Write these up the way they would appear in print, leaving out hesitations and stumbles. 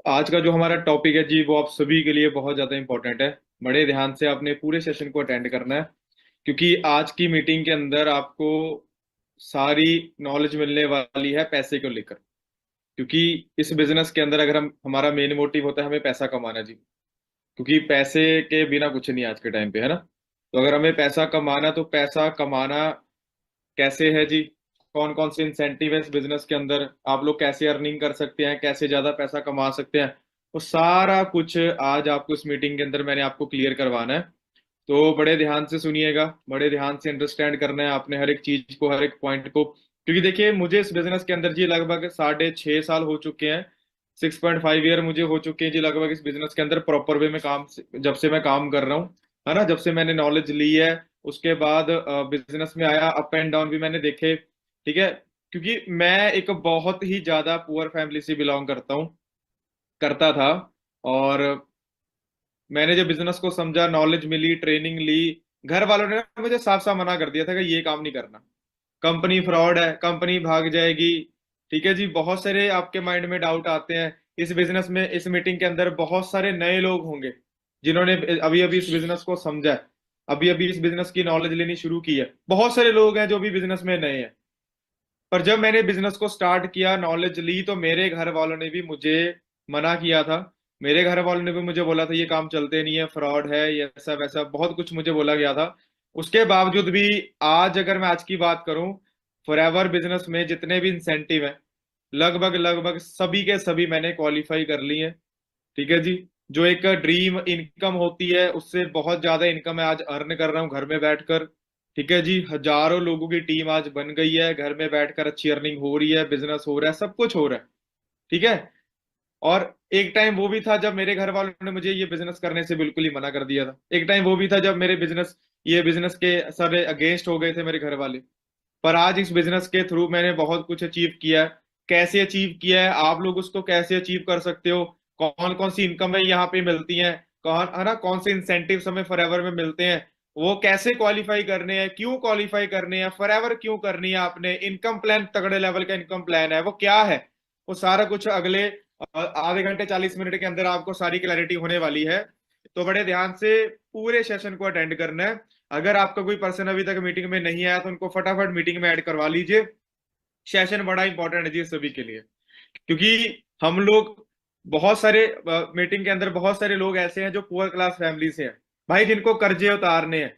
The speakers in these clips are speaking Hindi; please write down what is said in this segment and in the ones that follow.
आज का जो हमारा टॉपिक है जी वो आप सभी के लिए बहुत ज्यादा इंपॉर्टेंट है। बड़े ध्यान से आपने पूरे सेशन को अटेंड करना है, क्योंकि आज की मीटिंग के अंदर आपको सारी नॉलेज मिलने वाली है पैसे को लेकर। क्योंकि इस बिजनेस के अंदर अगर हम हमारा मेन मोटिव होता है हमें पैसा कमाना जी। क्योंकि पैसे के बिना कुछ नहीं आज के टाइम पे, है ना। तो अगर हमें पैसा कमाना, तो पैसा कमाना कैसे है जी, कौन कौन से इंसेंटिव है इस बिजनेस के अंदर, आप लोग कैसे अर्निंग कर सकते हैं, कैसे ज्यादा पैसा कमा सकते हैं, वो सारा कुछ आज आपको इस मीटिंग के अंदर मैंने आपको क्लियर करवाना है। तो बड़े ध्यान से सुनिएगा, बड़े ध्यान से अंडरस्टैंड करना है आपने हर एक चीज को, हर एक पॉइंट को। क्योंकि देखिए, मुझे इस बिजनेस के अंदर जी लगभग 6.5 साल हो चुके हैं। 6.5 ईयर मुझे हो चुके हैं जी लगभग इस बिजनेस के अंदर प्रॉपर वे में काम, जब से मैं काम कर रहा हूँ, है ना, जब से मैंने नॉलेज ली है। उसके बाद बिजनेस में आया, अप एंड डाउन भी मैंने देखे। ठीक है। क्योंकि मैं एक बहुत ही ज्यादा पुअर फैमिली से बिलोंग करता हूँ, करता था। और मैंने जब बिजनेस को समझा, नॉलेज मिली, ट्रेनिंग ली, घर वालों ने ना मुझे साफ साफ मना कर दिया था कि ये काम नहीं करना, कंपनी फ्रॉड है, कंपनी भाग जाएगी। ठीक है जी, बहुत सारे आपके माइंड में डाउट आते हैं। इस बिजनेस में, इस मीटिंग के अंदर बहुत सारे नए लोग होंगे जिन्होंने अभी अभी इस बिजनेस को समझा है, अभी अभी इस बिजनेस की नॉलेज लेनी शुरू की है। बहुत सारे लोग हैं जो भी बिजनेस में नए हैं। पर जब मैंने बिजनेस को स्टार्ट किया, नॉलेज ली, तो मेरे घर वालों ने भी मुझे मना किया था। मेरे घर वालों ने भी मुझे बोला था ये काम चलते नहीं है, फ्रॉड है, ये ऐसा वैसा बहुत कुछ मुझे बोला गया था। उसके बावजूद भी आज, अगर मैं आज की बात करूं, फॉरएवर बिजनेस में जितने भी इंसेंटिव हैं, लगभग लगभग सभी के सभी मैंने क्वालिफाई कर लिए हैं। ठीक है जी। जो एक ड्रीम इनकम होती है, उससे बहुत ज्यादा इनकम मैं आज अर्न कर रहा हूँ घर में बैठकर। ठीक है जी, हजारों लोगों की टीम आज बन गई है, घर में बैठकर अच्छी अर्निंग हो रही है, बिजनेस हो रहा है, सब कुछ हो रहा है। ठीक है। और एक टाइम वो भी था जब मेरे घर वालों ने मुझे ये बिजनेस करने से बिल्कुल ही मना कर दिया था। एक टाइम वो भी था जब मेरे बिजनेस, ये बिजनेस के सारे अगेंस्ट हो गए थे मेरे घर वाले। पर आज इस बिजनेस के थ्रू मैंने बहुत कुछ अचीव किया है। कैसे अचीव किया है, आप लोग उसको कैसे अचीव कर सकते हो, कौन कौन सी इनकम है यहाँ पे मिलती है, कौन, है ना, कौन से इंसेंटिव हमें फॉरएवर में मिलते हैं, वो कैसे क्वालिफाई करने हैं, क्यों क्वालिफाई करने हैं, फॉरएवर क्यों करनी है आपने, इनकम प्लान, तगड़े लेवल का इनकम प्लान है वो क्या है, वो सारा कुछ अगले आधे घंटे 40 मिनट के अंदर आपको सारी क्लैरिटी होने वाली है। तो बड़े ध्यान से पूरे सेशन को अटेंड करना है। अगर आपका कोई पर्सन अभी तक मीटिंग में नहीं आया तो उनको फटाफट मीटिंग में ऐड करवा लीजिए। सेशन बड़ा इंपॉर्टेंट है जी सभी के लिए। क्योंकि हम लोग बहुत सारे, मीटिंग के अंदर बहुत सारे लोग ऐसे हैं जो पुअर क्लास फैमिली से हैं भाई, जिनको कर्जे उतारने हैं।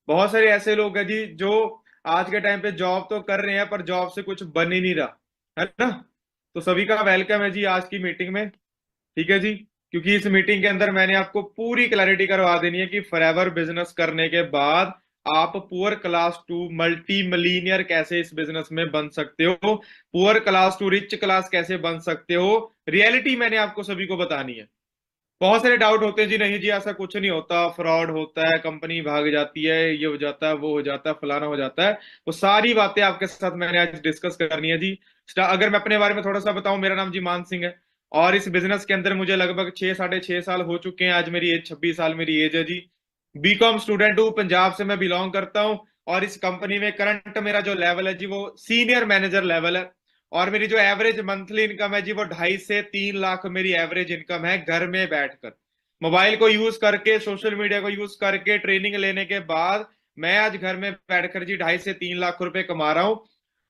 बहुत सारे ऐसे लोग हैं जी जो आज के टाइम पे जॉब तो कर रहे हैं पर जॉब से कुछ बन ही नहीं रहा, है ना। तो सभी का वेलकम है जी आज की मीटिंग में। ठीक है जी। क्योंकि इस मीटिंग के अंदर मैंने आपको पूरी क्लैरिटी करवा देनी है कि फॉरएवर बिजनेस करने के बाद आप poor class to multi millionaire कैसे इस बिजनेस में बन सकते हो, poor class to rich class कैसे बन सकते हो। रियलिटी मैंने आपको सभी को बतानी है। बहुत सारे डाउट होते हैं जी, नहीं जी ऐसा कुछ नहीं होता, फ्रॉड होता है, कंपनी भाग जाती है, ये हो जाता है, वो हो जाता है, फलाना हो जाता है। वो सारी बातें आपके साथ मैंने आज डिस्कस करनी है जी। अगर मैं अपने बारे में थोड़ा सा बताऊं, मेरा नाम जी मान सिंह है। और इस बिजनेस के अंदर मुझे लगभग 6 साढ़े 6 साल हो चुके हैं। आज मेरी एज 26 साल मेरी एज है जी। बीकॉम स्टूडेंट हूँ, पंजाब से मैं बिलोंग करता हूँ। और इस कंपनी में करंट मेरा जो लेवल है जी वो सीनियर मैनेजर लेवल है। और मेरी जो एवरेज मंथली इनकम है जी वो 2.5 से 3 लाख मेरी एवरेज इनकम है, घर में बैठकर मोबाइल को यूज करके, सोशल मीडिया को यूज करके, ट्रेनिंग लेने के बाद मैं आज घर में बैठकर जी 2.5 से 3 लाख रुपए कमा रहा हूं।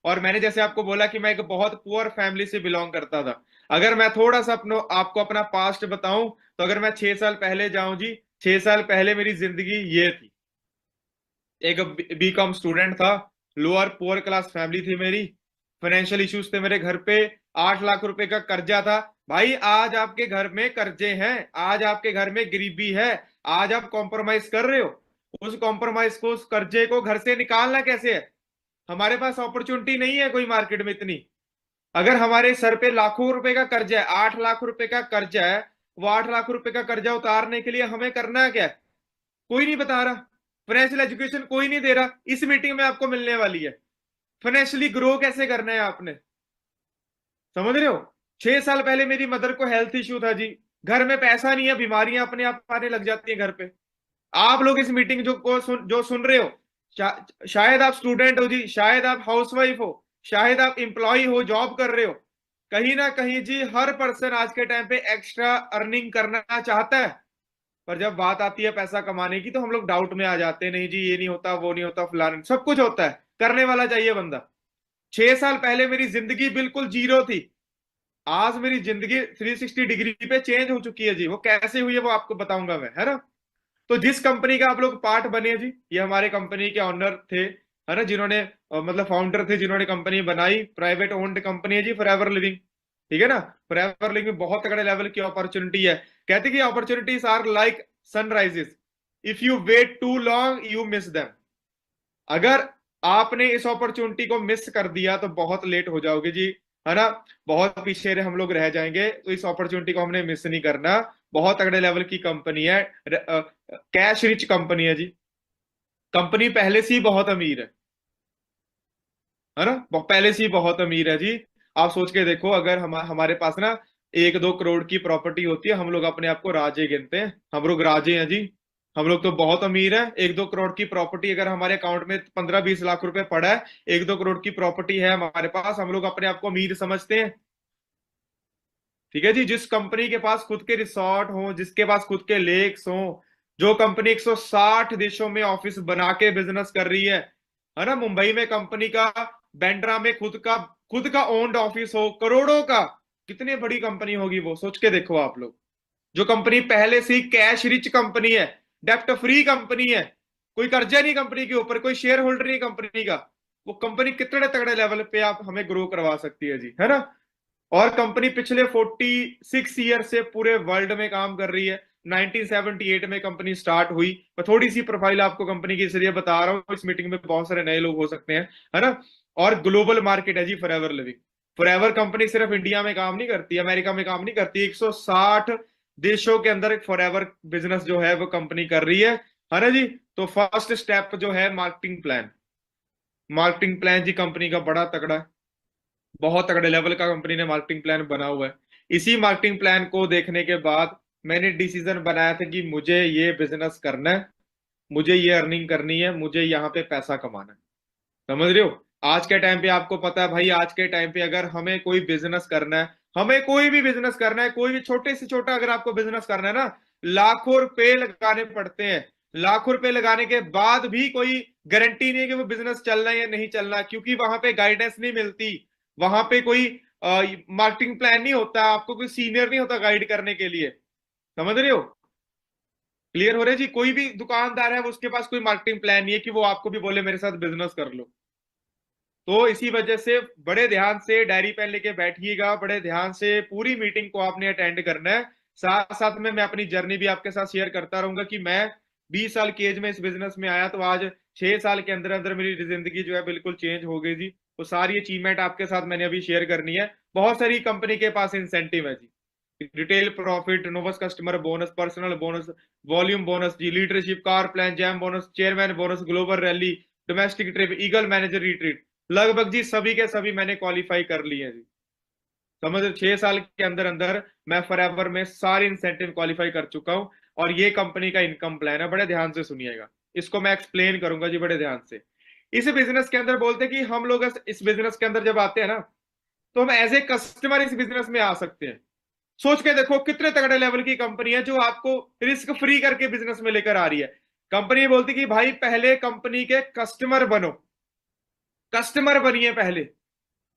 और मैंने जैसे आपको बोला कि मैं एक बहुत पुअर फैमिली से बिलोंग करता था। अगर मैं थोड़ा सा आपको अपना पास्ट बताऊं, तो अगर मैं 6 साल पहले जाऊं जी, 6 साल पहले मेरी जिंदगी ये थी। एक बीकॉम स्टूडेंट था, लोअर पुअर क्लास फैमिली थी मेरी, फाइनेंशियल इश्यूज थे मेरे घर पे, 8 लाख रुपए का कर्जा था। भाई आज आपके घर में कर्जे हैं, आज आपके घर में गरीबी है, आज आप कॉम्प्रोमाइज कर रहे हो। उस कॉम्प्रोमाइज को, उस कर्जे को घर से निकालना कैसे है। हमारे पास अपॉर्चुनिटी नहीं है कोई मार्केट में इतनी। अगर हमारे सर पे लाखों रुपए का कर्जा है, 8 लाख रुपए का कर्जा है, वो 8 लाख रुपए का कर्जा उतारने के लिए हमें करना क्या है, कोई नहीं बता रहा। फाइनेंशियल एजुकेशन कोई नहीं दे रहा, इस मीटिंग में आपको मिलने वाली है। फाइनेंशियली ग्रो कैसे करना है आपने, समझ रहे हो। 6 साल पहले मेरी मदर को हेल्थ इश्यू था जी, घर में पैसा नहीं है, बीमारियां अपने आप आने लग जाती हैं घर पे। आप लोग इस मीटिंग जो सुन रहे हो, शायद आप स्टूडेंट हो जी, शायद आप हाउसवाइफ हो, शायद आप एम्प्लॉय हो, जॉब कर रहे हो। कहीं ना कहीं जी हर पर्सन आज के टाइम पे एक्स्ट्रा अर्निंग करना चाहता है, पर जब बात आती है पैसा कमाने की तो हम लोग डाउट में आ जाते हैं, नहीं जी ये नहीं होता, वो नहीं होता, फलाना सब कुछ होता है, करने वाला चाहिए बंदा। 6 साल पहले मेरी जिंदगी बिल्कुल जीरो थी, आज मेरी जिंदगी 360 डिग्री पे चेंज हो चुकी है जी। वो कैसे हुई है वो आपको बताऊंगा मैं, है ना। तो जिस कंपनी का आप लोग पार्ट बने जी, ये हमारे कंपनी के ऑनर थे, है ना, जिन्होंने मतलब फाउंडर थे, जिन्होंने कंपनी बनाई, प्राइवेट ओन्ड कंपनी है जी फॉरएवर लिविंग, ठीक है ना। फॉरएवर लिविंग बहुत तगड़े लेवल की अपॉर्चुनिटी है। कहते कि opportunities are like sunrises, if you wait too long you miss them. अगर आपने इस अपॉर्चुनिटी को मिस कर दिया तो बहुत लेट हो जाओगे जी, है ना, बहुत पीछे हम लोग रह जाएंगे। तो इस अपॉर्चुनिटी को हमने मिस नहीं करना। बहुत तगड़े लेवल की कंपनी है, कैश रिच कंपनी है जी। कंपनी पहले से ही बहुत अमीर है ना, पहले से ही बहुत अमीर है जी। आप सोच के देखो, अगर हमारे पास ना 1-2 करोड़ की प्रॉपर्टी होती है, हम लोग अपने आप को राजे गिनते हैं, हम लोग राजे हैं जी। हम लोग तो बहुत अमीर है। 1-2 करोड़ की प्रॉपर्टी अगर हमारे अकाउंट में 15-20 लाख रुपए पड़ा है, 1-2 करोड़ की प्रॉपर्टी है हमारे पास, हम लोग अपने आप को अमीर समझते हैं। ठीक है जी। जिस कंपनी के पास खुद के रिसोर्ट हो, जिसके पास खुद के लेक्स हो, जो कंपनी 160 देशों में ऑफिस बना के बिजनेस कर रही है ना, मुंबई में कंपनी का, बैंड्रा में खुद का ओन्ड ऑफिस हो, करोड़ों का, कितनी बड़ी कंपनी होगी वो, सोच के देखो आप लोग। जो कंपनी पहले से ही कैश रिच कंपनी है, डेप्ट फ्री कंपनी है, कोई कर्जा नहीं कंपनी के ऊपर, कोई शेयर होल्डर नहीं कंपनी का, वो कंपनी कितने तगड़े लेवल पे आप हमें ग्रो करवा सकती है जी, है ना। और कंपनी पिछले 46 ईयर से पूरे वर्ल्ड में काम कर रही है। 1978 में कंपनी स्टार्ट हुई। मैं थोड़ी सी प्रोफाइल आपको कंपनी की इसलिए बता रहा हूँ, इस मीटिंग में बहुत सारे नए लोग हो सकते हैं, है ना। और ग्लोबल मार्केट है जी फॉरएवर लिविंग। फॉरएवर कंपनी सिर्फ इंडिया में काम नहीं करती, अमेरिका में काम नहीं करती, 160 देशों के अंदर एक फॉरएवर बिजनेस जो है वो कंपनी कर रही है ना जी। तो फर्स्ट स्टेप जो है मार्केटिंग प्लान। मार्केटिंग प्लान जी कंपनी का बड़ा तगड़ा है, बहुत तगड़े लेवल का कंपनी ने मार्केटिंग प्लान बना हुआ है। इसी मार्केटिंग प्लान को देखने के बाद मैंने डिसीजन बनाया था कि मुझे ये बिजनेस करना है, मुझे ये अर्निंग करनी है, मुझे यहाँ पे पैसा कमाना है। समझ रहे हो। आज के टाइम पे आपको पता है भाई, आज के टाइम पे अगर हमें कोई बिजनेस करना है, हमें कोई भी बिजनेस करना है, कोई भी छोटे से छोटा अगर आपको बिजनेस करना है ना, लाखों रुपए लगाने पड़ते हैं। लाखों रुपए लगाने के बाद भी कोई गारंटी नहीं है कि वो बिजनेस चलना है या नहीं चलना, क्योंकि वहां पे गाइडेंस नहीं मिलती। वहां पे कोई मार्केटिंग प्लान नहीं होता, आपको कोई सीनियर नहीं होता गाइड करने के लिए। समझ रहे हो। क्लियर हो रहा है जी। कोई भी दुकानदार है, उसके पास कोई मार्केटिंग प्लान नहीं है कि वो आपको भी बोले मेरे साथ बिजनेस कर लो। तो इसी वजह से बड़े ध्यान से डायरी पेन लेके बैठिएगा, बड़े ध्यान से पूरी मीटिंग को आपने अटेंड करना है। साथ साथ में मैं अपनी जर्नी भी आपके साथ शेयर करता रहूंगा कि मैं 20 साल की एज में इस बिजनेस में आया, तो आज 6 साल के अंदर अंदर मेरी जिंदगी जो है बिल्कुल चेंज हो गई जी। तो सारी अचीवमेंट आपके साथ मैंने अभी शेयर करनी है। बहुत सारी कंपनी के पास इंसेंटिव है जी, retail profit, novus customer bonus, personal bonus, volume bonus जी, leadership, car plan, gem bonus, chairman bonus, global rally, domestic trip, eagle manager retreat, लगभग जी सभी के सभी मैंने क्वालिफाई कर लिए हैं जी। समझ 6 साल के अंदर अंदर मैं फॉरएवर में सारे इंसेंटिव क्वालिफाई कर चुका हूं। और ये कंपनी का इनकम प्लान है, बड़े ध्यान से सुनिएगा, इसको मैं एक्सप्लेन करूंगा जी बड़े ध्यान से। इस बिजनेस के अंदर बोलते कि हम लोग इस बिजनेस के अंदर जब आते हैं ना, तो हम एज ए कस्टमर इस बिजनेस में आ सकते हैं। सोच के देखो कितने तगड़े लेवल की कंपनी है जो आपको रिस्क फ्री करके बिजनेस में लेकर आ रही है। कंपनी बोलती कि भाई पहले कंपनी के कस्टमर बनो, कस्टमर बनिए पहले।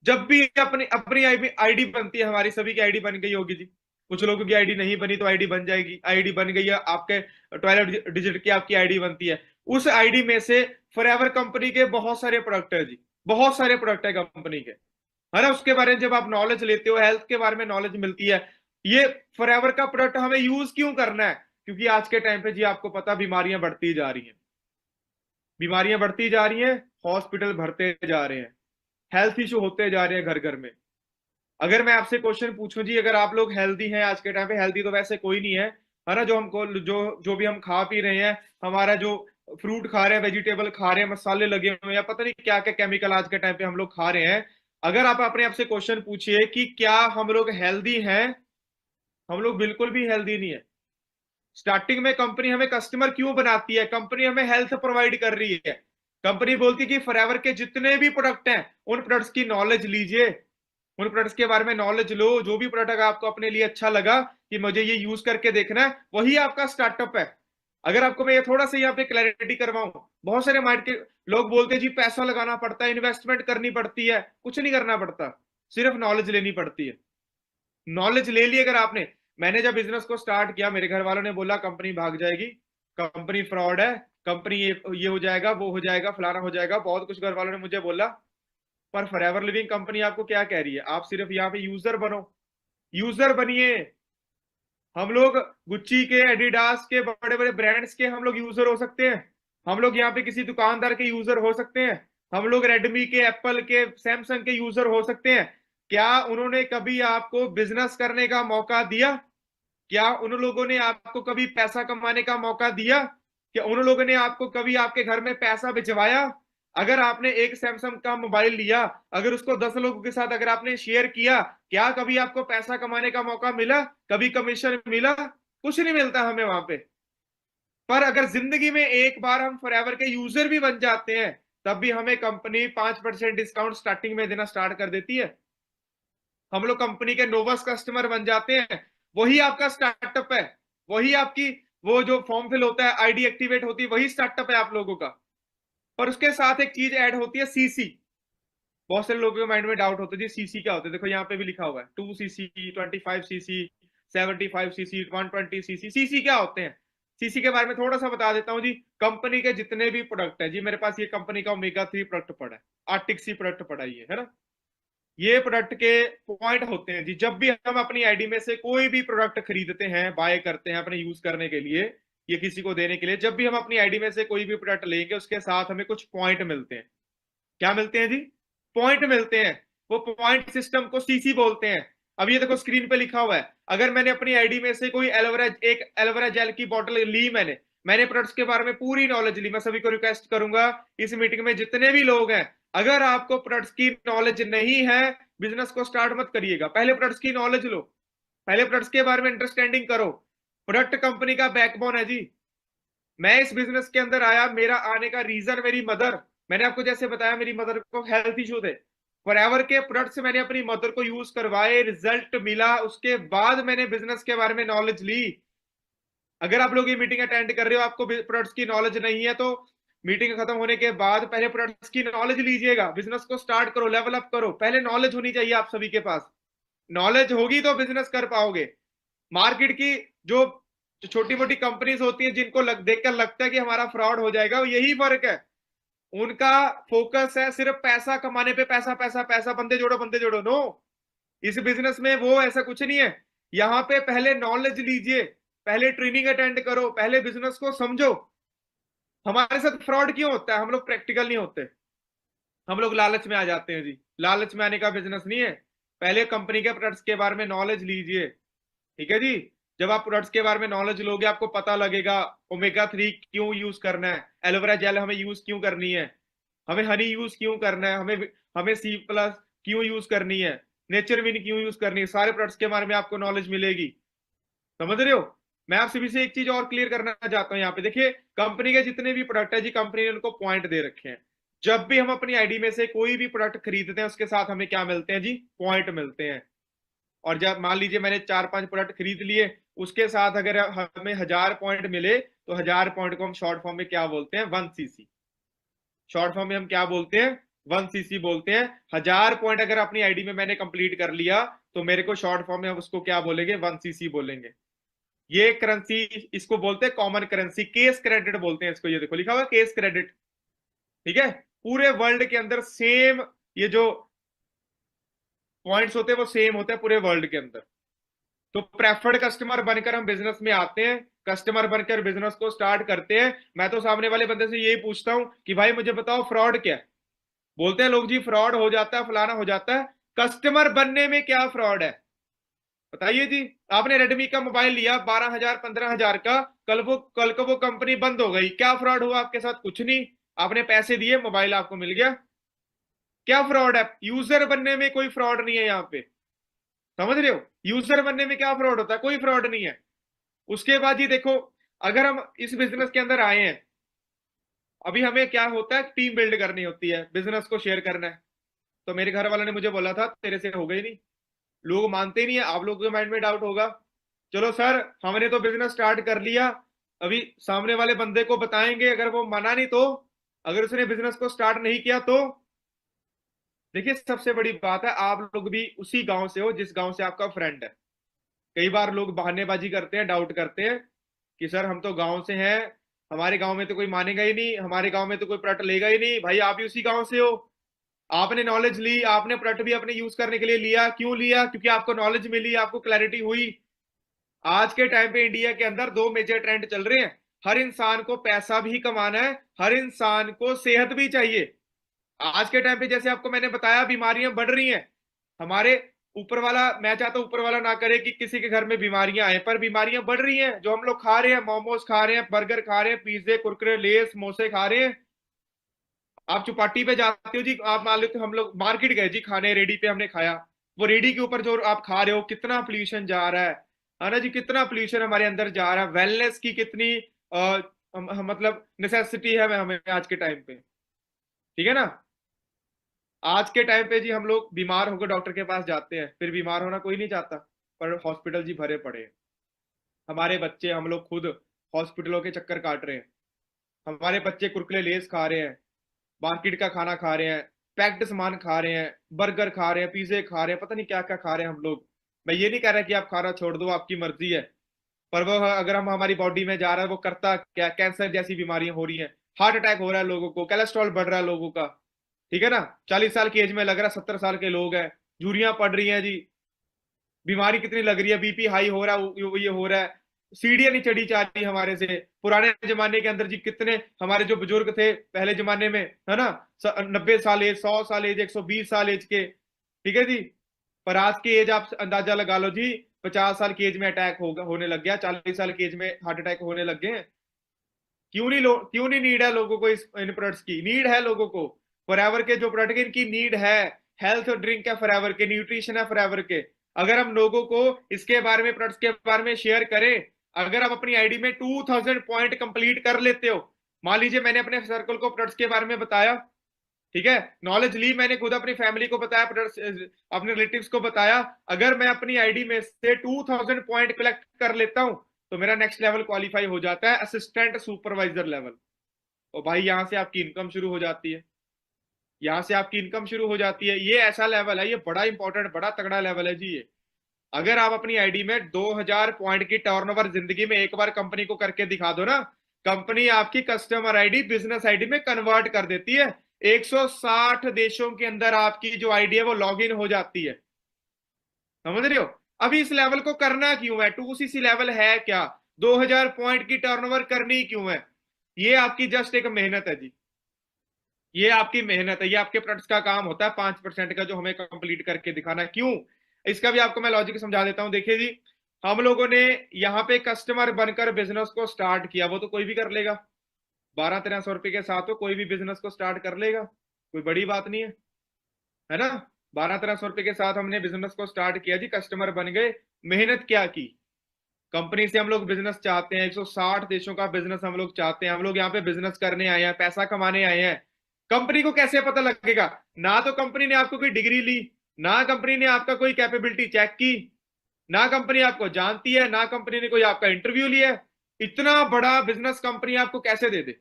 जब भी अपनी अपनी आईडी बनती है, हमारी सभी की आईडी बन गई होगी जी, कुछ लोगों की आईडी नहीं बनी तो आईडी बन जाएगी, आईडी बन गई है आपके, टॉयलेट डिजिट की आपकी आईडी बनती है। उस आईडी में से फॉरएवर कंपनी के बहुत सारे प्रोडक्ट है जी, बहुत सारे प्रोडक्ट है कंपनी के, है ना। उसके बारे में जब आप नॉलेज लेते हो, हेल्थ के बारे में नॉलेज मिलती है, ये फॉरएवर का प्रोडक्ट हमें यूज क्यों करना है, क्योंकि आज के टाइम पे जी आपको पता बीमारियां बढ़ती जा रही हैं, बीमारियां बढ़ती जा रही हैं, हॉस्पिटल भरते जा रहे हैं, हेल्थ इशू होते जा रहे हैं घर घर में। अगर मैं आपसे क्वेश्चन पूछूं जी, अगर आप लोग हेल्दी हैं आज के टाइम पे, हेल्दी तो वैसे कोई नहीं है ना, जो हमको जो जो भी हम खा पी रहे हैं, हमारा जो फ्रूट खा रहे हैं, वेजिटेबल खा रहे हैं, मसाले लगे हुए हैं, या पता नहीं क्या क्या केमिकल आज के टाइम पे हम लोग खा रहे हैं। अगर आप अपने आप से क्वेश्चन पूछिए कि क्या हम लोग हेल्दी हैं, हम लोग बिल्कुल भी हेल्दी नहीं है। स्टार्टिंग में कंपनी हमें कस्टमर क्यों बनाती है, कंपनी हमें हेल्थ प्रोवाइड कर रही है। कंपनी बोलती है कि फॉरएवर के जितने भी प्रोडक्ट हैं, उन प्रोडक्ट्स की नॉलेज लीजिए, उन प्रोडक्ट्स के बारे में नॉलेज लो। जो भी प्रोडक्ट आपको अपने लिए अच्छा लगा कि मुझे ये यूज करके देखना है, वही आपका स्टार्टअप है। अगर आपको मैं ये थोड़ा सा यहाँ पे क्लैरिटी करवाऊं, बहुत सारे मार्केट के लोग बोलते हैं जी पैसा लगाना पड़ता है, इन्वेस्टमेंट करनी पड़ती है। कुछ नहीं करना पड़ता, सिर्फ नॉलेज लेनी पड़ती है। नॉलेज ले ली अगर आपने। मैंने जब बिजनेस को स्टार्ट किया, मेरे घर वालों ने बोला कंपनी भाग जाएगी, कंपनी फ्रॉड है, कंपनी ये हो जाएगा, वो हो जाएगा, फलाना हो जाएगा, बहुत कुछ घर वालों ने मुझे बोला। पर फॉरएवर लिविंग कंपनी आपको क्या कह रही है? आप सिर्फ यहाँ पे यूजर बनो, यूजर बनिए। हम लोग गुच्ची के, एडिडास के, बड़े बड़े ब्रांड्स के हम लोग यूजर हो सकते हैं। हम लोग यहाँ पे किसी दुकानदार के यूजर हो सकते हैं। हम लोग रेडमी के, एप्पल के, सैमसंग के यूजर हो सकते हैं। क्या उन्होंने कभी आपको बिजनेस करने का मौका दिया? क्या उन लोगों ने आपको कभी पैसा कमाने का मौका दिया? क्या उन लोगों ने आपको कभी आपके घर में पैसा भिजवाया? अगर आपने एक सैमसंग का मोबाइल लिया, अगर उसको 10 लोगों के साथ अगर आपने शेयर किया, क्या कभी आपको पैसा कमाने का मौका मिला? कभी कमीशन मिला? कुछ नहीं मिलता हमें वहां पे। पर अगर जिंदगी में एक बार हम फॉरएवर के यूजर भी बन जाते हैं, तब भी हमें कंपनी 5% डिस्काउंट स्टार्टिंग में देना स्टार्ट कर देती है। हम लोग कंपनी के नोवस कस्टमर बन जाते हैं, वही आपका स्टार्टअप है। वही आपकी वो जो फॉर्म फिल होता है, आईडी एक्टिवेट होती है, वही स्टार्टअप है आप लोगों का। पर उसके साथ एक चीज ऐड होती है, सीसी। बहुत सारे लोगों के माइंड में डाउट होता है जी सीसी क्या होता है। देखो यहाँ पे भी लिखा हुआ है 2cc, 25cc, 75cc, 120cc। CC क्या होते हैं? सीसी के बारे में थोड़ा सा बता देता हूँ जी। कंपनी के जितने भी प्रोडक्ट है जी, मेरे पास ये कंपनी का ओमेगा 3 प्रोडक्ट पड़ा है, आर्टिक सी प्रोडक्ट पड़ा है ना। ये प्रोडक्ट के पॉइंट होते हैं जी। जब भी हम अपनी आईडी में से कोई भी प्रोडक्ट खरीदते हैं, बाय करते हैं अपने यूज करने के लिए, ये किसी को देने के लिए, जब भी हम अपनी आईडी में से कोई भी प्रोडक्ट लेंगे, उसके साथ हमें कुछ पॉइंट मिलते हैं। क्या मिलते हैं जी? पॉइंट मिलते हैं। वो पॉइंट सिस्टम को सीसी बोलते हैं। अब ये देखो स्क्रीन पे लिखा हुआ है, अगर मैंने अपनी आईडी में से कोई एलोवेरा, एक एलोवेरा जेल की बोतल ली, मैंने प्रोडक्ट्स के बारे में पूरी नॉलेज ली। मैं सभी को रिक्वेस्ट करूंगा, इस मीटिंग में जितने भी लोग हैं, अगर आपको प्रोडक्ट्स की नॉलेज नहीं है, बिजनेस को स्टार्ट मत करिएगा। पहले प्रोडक्ट्स की नॉलेज लो, पहले प्रोडक्ट्स के बारे में अंडरस्टैंडिंग करो। प्रोडक्ट कंपनी का बैकबोन है जी। मैं इस बिजनेस के अंदर आया, मेरा आने का रीजन मेरी मदर। मैंने आपको जैसे बताया, मेरी मदर को हेल्थ इशू थे। फॉरएवर के प्रोडक्ट्स मैंने अपनी मदर को यूज करवाए, रिजल्ट मिला, उसके बाद मैंने बिजनेस के बारे में नॉलेज ली। अगर आप लोग ये मीटिंग अटेंड कर रहे हो, आपको प्रोडक्ट्स की नॉलेज नहीं है, तो मीटिंग खत्म होने के बाद पहले प्रोडक्ट्स की नॉलेज लीजिएगा। बिजनेस को स्टार्ट करो, लेवल अप करो। पहले नॉलेज होनी चाहिए आप सभी के पास। नॉलेज होगी तो बिजनेस कर पाओगे। मार्केट की जो छोटी मोटी कंपनीज होती हैं, जिनको देखकर लगता है कि हमारा फ्रॉड हो जाएगा, यही फर्क है। उनका फोकस है सिर्फ पैसा कमाने पे, पैसा पैसा पैसा, बंदे जोड़ो बंदे जोड़ो। नो, इस बिजनेस में वो ऐसा कुछ नहीं है। यहाँ पे पहले नॉलेज लीजिए, पहले ट्रेनिंग अटेंड करो, पहले बिजनेस को समझो। हमारे साथ फ्रॉड क्यों होता है? हम लोग प्रैक्टिकल नहीं होते, हम लोग लालच में आ जाते हैं जी। लालच में आने का बिजनेस नहीं है। पहले कंपनी के प्रोडक्ट्स के बारे में नॉलेज लीजिए, ठीक है जी। जब आप प्रोडक्ट्स के बारे में नॉलेज लोगे, आपको पता लगेगा ओमेगा 3 क्यों यूज करना है, एलोवेरा जेल हमें यूज क्यों करनी है, हमें हनी यूज क्यों करना है, हमें हमें C+ क्यों यूज करनी है, नेचर विन क्यों यूज करनी है। सारे प्रोडक्ट्स के बारे में आपको नॉलेज मिलेगी। समझ रहे हो? मैं आप सभी से एक चीज और क्लियर करना चाहता हूं। यहाँ पे देखिए, कंपनी के जितने भी प्रोडक्ट है जी, कंपनी ने उनको पॉइंट दे रखे हैं। जब भी हम अपनी आईडी में से कोई भी प्रोडक्ट खरीदते हैं, उसके साथ हमें क्या मिलते हैं जी? पॉइंट मिलते हैं। और जब मान लीजिए मैंने 4-5 प्रोडक्ट खरीद लिए, उसके साथ अगर हमें 1000 पॉइंट मिले, तो 1000 पॉइंट को हम शॉर्ट फॉर्म में क्या बोलते हैं? 1cc। शॉर्ट फॉर्म में हम क्या बोलते हैं? 1cc बोलते हैं। 1000 पॉइंट अगर अपनी आईडी में मैंने कंप्लीट कर लिया, तो मेरे को शॉर्ट फॉर्म में हम उसको क्या बोलेंगे? 1cc बोलेंगे। ये करेंसी, इसको बोलते हैं कॉमन करेंसी, केस क्रेडिट बोलते हैं इसको। ये देखो लिखा हुआ केस क्रेडिट, ठीक है। पूरे वर्ल्ड के अंदर सेम ये जो पॉइंट्स होते हैं वो सेम होते हैं पूरे वर्ल्ड के अंदर। तो प्रेफर्ड कस्टमर बनकर हम बिजनेस में आते हैं, कस्टमर बनकर बिजनेस को स्टार्ट करते हैं। मैं तो सामने वाले बंदे से यही पूछता हूं कि भाई मुझे बताओ फ्रॉड क्या है। बोलते हैं लोग जी फ्रॉड हो जाता है, फलाना हो जाता है। कस्टमर बनने में क्या फ्रॉड है बताइए जी। आपने रेडमी का मोबाइल लिया 12,000 15,000 का, कल को वो कंपनी बंद हो गई, क्या फ्रॉड हुआ आपके साथ? कुछ नहीं। आपने पैसे दिए, मोबाइल आपको मिल गया। क्या फ्रॉड है? यूजर बनने में कोई फ्रॉड नहीं है यहाँ पे। समझ रहे हो? यूजर बनने में क्या फ्रॉड होता है? कोई फ्रॉड नहीं है। उसके बाद ही देखो, अगर हम इस बिजनेस के अंदर आए हैं, अभी हमें क्या होता है? टीम बिल्ड करनी होती है, बिजनेस को शेयर करना है। तो मेरे घर वालों ने मुझे बोला था तेरे से होगा ही नहीं, लोग मानते ही नहीं है, आप लोगों के माइंड में डाउट होगा। चलो सर, हमने तो बिजनेस स्टार्ट कर लिया, अभी सामने वाले बंदे को बताएंगे, अगर वो मना नहीं तो, अगर उसने बिजनेस को स्टार्ट नहीं किया तो। देखिए सबसे बड़ी बात है, आप लोग भी उसी गांव से हो जिस गांव से आपका फ्रेंड है। कई बार लोग बहानेबाजी करते हैं, डाउट करते हैं कि सर हम तो गांव से हैं, हमारे गांव में तो कोई मानेगा ही नहीं, हमारे गांव में तो कोई प्रोडक्ट लेगा ही नहीं। भाई आप भी उसी गांव से हो, आपने नॉलेज ली, आपने प्रोडक्ट भी अपने यूज करने के लिए लिया। क्यों लिया? क्योंकि आपको नॉलेज मिली, आपको क्लैरिटी हुई। आज के टाइम पे इंडिया के अंदर दो मेजर ट्रेंड चल रहे हैं। हर इंसान को पैसा भी कमाना है, हर इंसान को सेहत भी चाहिए। आज के टाइम पे जैसे आपको मैंने बताया, बीमारियां बढ़ रही हैं। हमारे ऊपर वाला, मैं चाहता हूं ऊपर वाला ना करे कि किसी के घर में बीमारियां आए, पर बीमारियां बढ़ रही हैं। जो हम लोग खा रहे हैं, मोमोज खा रहे हैं, बर्गर खा रहे हैं, पिज्जे, कुरकुरे, लेस, समोसे खा रहे हैं। आप चौपाटी पे जाते हो जी, आप मान लो कि हम लोग मार्केट गए जी खाने, रेडी पे हमने खाया, वो रेडी के ऊपर जो आप खा रहे हो कितना पोल्यूशन जा रहा है ना जी, कितना पोल्यूशन हमारे अंदर जा रहा है। वेलनेस की कितनी मतलब नेसेसिटी है हमें आज के टाइम पे, ठीक है ना। आज के टाइम पे जी हम लोग बीमार होकर डॉक्टर के पास जाते हैं, फिर बीमार होना कोई नहीं चाहता, पर हॉस्पिटल जी भरे पड़े हैं। हमारे बच्चे, हम लोग खुद हॉस्पिटलों के चक्कर काट रहे हैं। हमारे बच्चे कुरकुरे, लेस खा रहे हैं, मार्केट का खाना खा रहे हैं, पैक्ड सामान खा रहे हैं, बर्गर खा रहे हैं, पिज्जे खा रहे हैं, पता नहीं क्या क्या खा रहे हैं हम लोग। मैं ये नहीं कह रहा कि आप खाना छोड़ दो, आपकी मर्जी है, पर वो अगर हम हमारी बॉडी में जा रहा है, वो करता क्या, कैंसर जैसी बीमारियां हो रही हैं, हार्ट अटैक हो रहा है लोगों को, कोलेस्ट्रॉल बढ़ रहा है लोगों का, ठीक है ना। 40 साल की एज में लग रहा है 70 साल के लोग हैं, झुर्रियां पड़ रही हैं जी, बीमारी कितनी लग रही है, बीपी हाई हो रहा है, ये हो रहा है, सीढ़ियां नहीं चढ़ी जा रही हमारे से। पुराने जमाने के अंदर जी कितने हमारे जो बुजुर्ग थे पहले जमाने में, है ना, 90 साल एज, 100 साल एज, 120 साल एज के, ठीक है जी। पर आज की एज आप अंदाजा लगा लो जी, 50 साल की एज में अटैक होने लग गया, 40 साल की एज में हार्ट अटैक होने लग गए। क्यों नहीं नीड है लोगों को, इन प्रोडक्ट्स की नीड है लोगों को। फॉरएवर के जो प्रोडक्ट इनकी नीड है, हेल्थ ड्रिंक है फॉरएवर के, न्यूट्रिशन है फॉरएवर के। अगर हम लोगों को इसके बारे में, प्रोडक्ट्स के बारे में शेयर करें, अगर आप अपनी आईडी में 2000 पॉइंट कंप्लीट कर लेते हो, मान लीजिए मैंने अपने सर्कल को प्रोडक्ट्स के बारे में बताया, ठीक है, नॉलेज ली, मैंने खुद अपनी फैमिली को बताया, अपने रिलेटिव्स को बताया, अगर मैं अपनी आईडी में से 2000 पॉइंट कलेक्ट कर लेता हूं, तो मेरा नेक्स्ट लेवल क्वालिफाई हो जाता है, असिस्टेंट सुपरवाइजर लेवल। और भाई यहां से आपकी इनकम शुरू हो जाती है, यहां से आपकी इनकम शुरू हो जाती है। ये ऐसा लेवल है, ये बड़ा इंपॉर्टेंट, बड़ा तगड़ा लेवल है जी ये। अगर आप अपनी आईडी में 2000 पॉइंट की टर्नओवर जिंदगी में एक बार कंपनी को करके दिखा दो ना, कंपनी आपकी कस्टमर आईडी बिजनेस आईडी में कन्वर्ट कर देती है। 160 देशों के अंदर आपकी जो आईडी है वो लॉग इन हो जाती है, समझ रहे हो। अभी इस लेवल को करना क्यों है, 2cc लेवल है क्या, 2000 पॉइंट की टर्नओवर करनी क्यों है? ये आपकी जस्ट एक मेहनत है जी, ये आपकी मेहनत है, ये आपके प्रोडक्ट्स का काम होता है 5% का जो हमें कंप्लीट करके दिखाना। क्यों? इसका भी आपको मैं लॉजिक समझा देता हूं। देखिए जी, हम लोगों ने यहाँ पे कस्टमर बनकर बिजनेस को स्टार्ट किया, वो तो कोई भी कर लेगा, 1200-1300 रुपए के साथ तो कोई भी बिजनेस को स्टार्ट कर लेगा, कोई बड़ी बात नहीं है ना। 1200-1300 रुपए के साथ हमने बिजनेस को स्टार्ट किया जी, कस्टमर बन गए। मेहनत क्या की, कंपनी से हम लोग बिजनेस चाहते हैं, 160 देशों का बिजनेस हम लोग चाहते हैं, हम लोग यहाँ पे बिजनेस करने आए हैं, पैसा कमाने आए हैं। कंपनी को कैसे पता लगेगा? ना तो कंपनी ने आपको कोई डिग्री ली, ना कंपनी ने आपका कोई कैपेबिलिटी चेक की, ना कंपनी आपको जानती है, ना कंपनी ने कोई आपका इंटरव्यू लिया है। इतना बड़ा बिजनेस कंपनी आपको कैसे दे दे?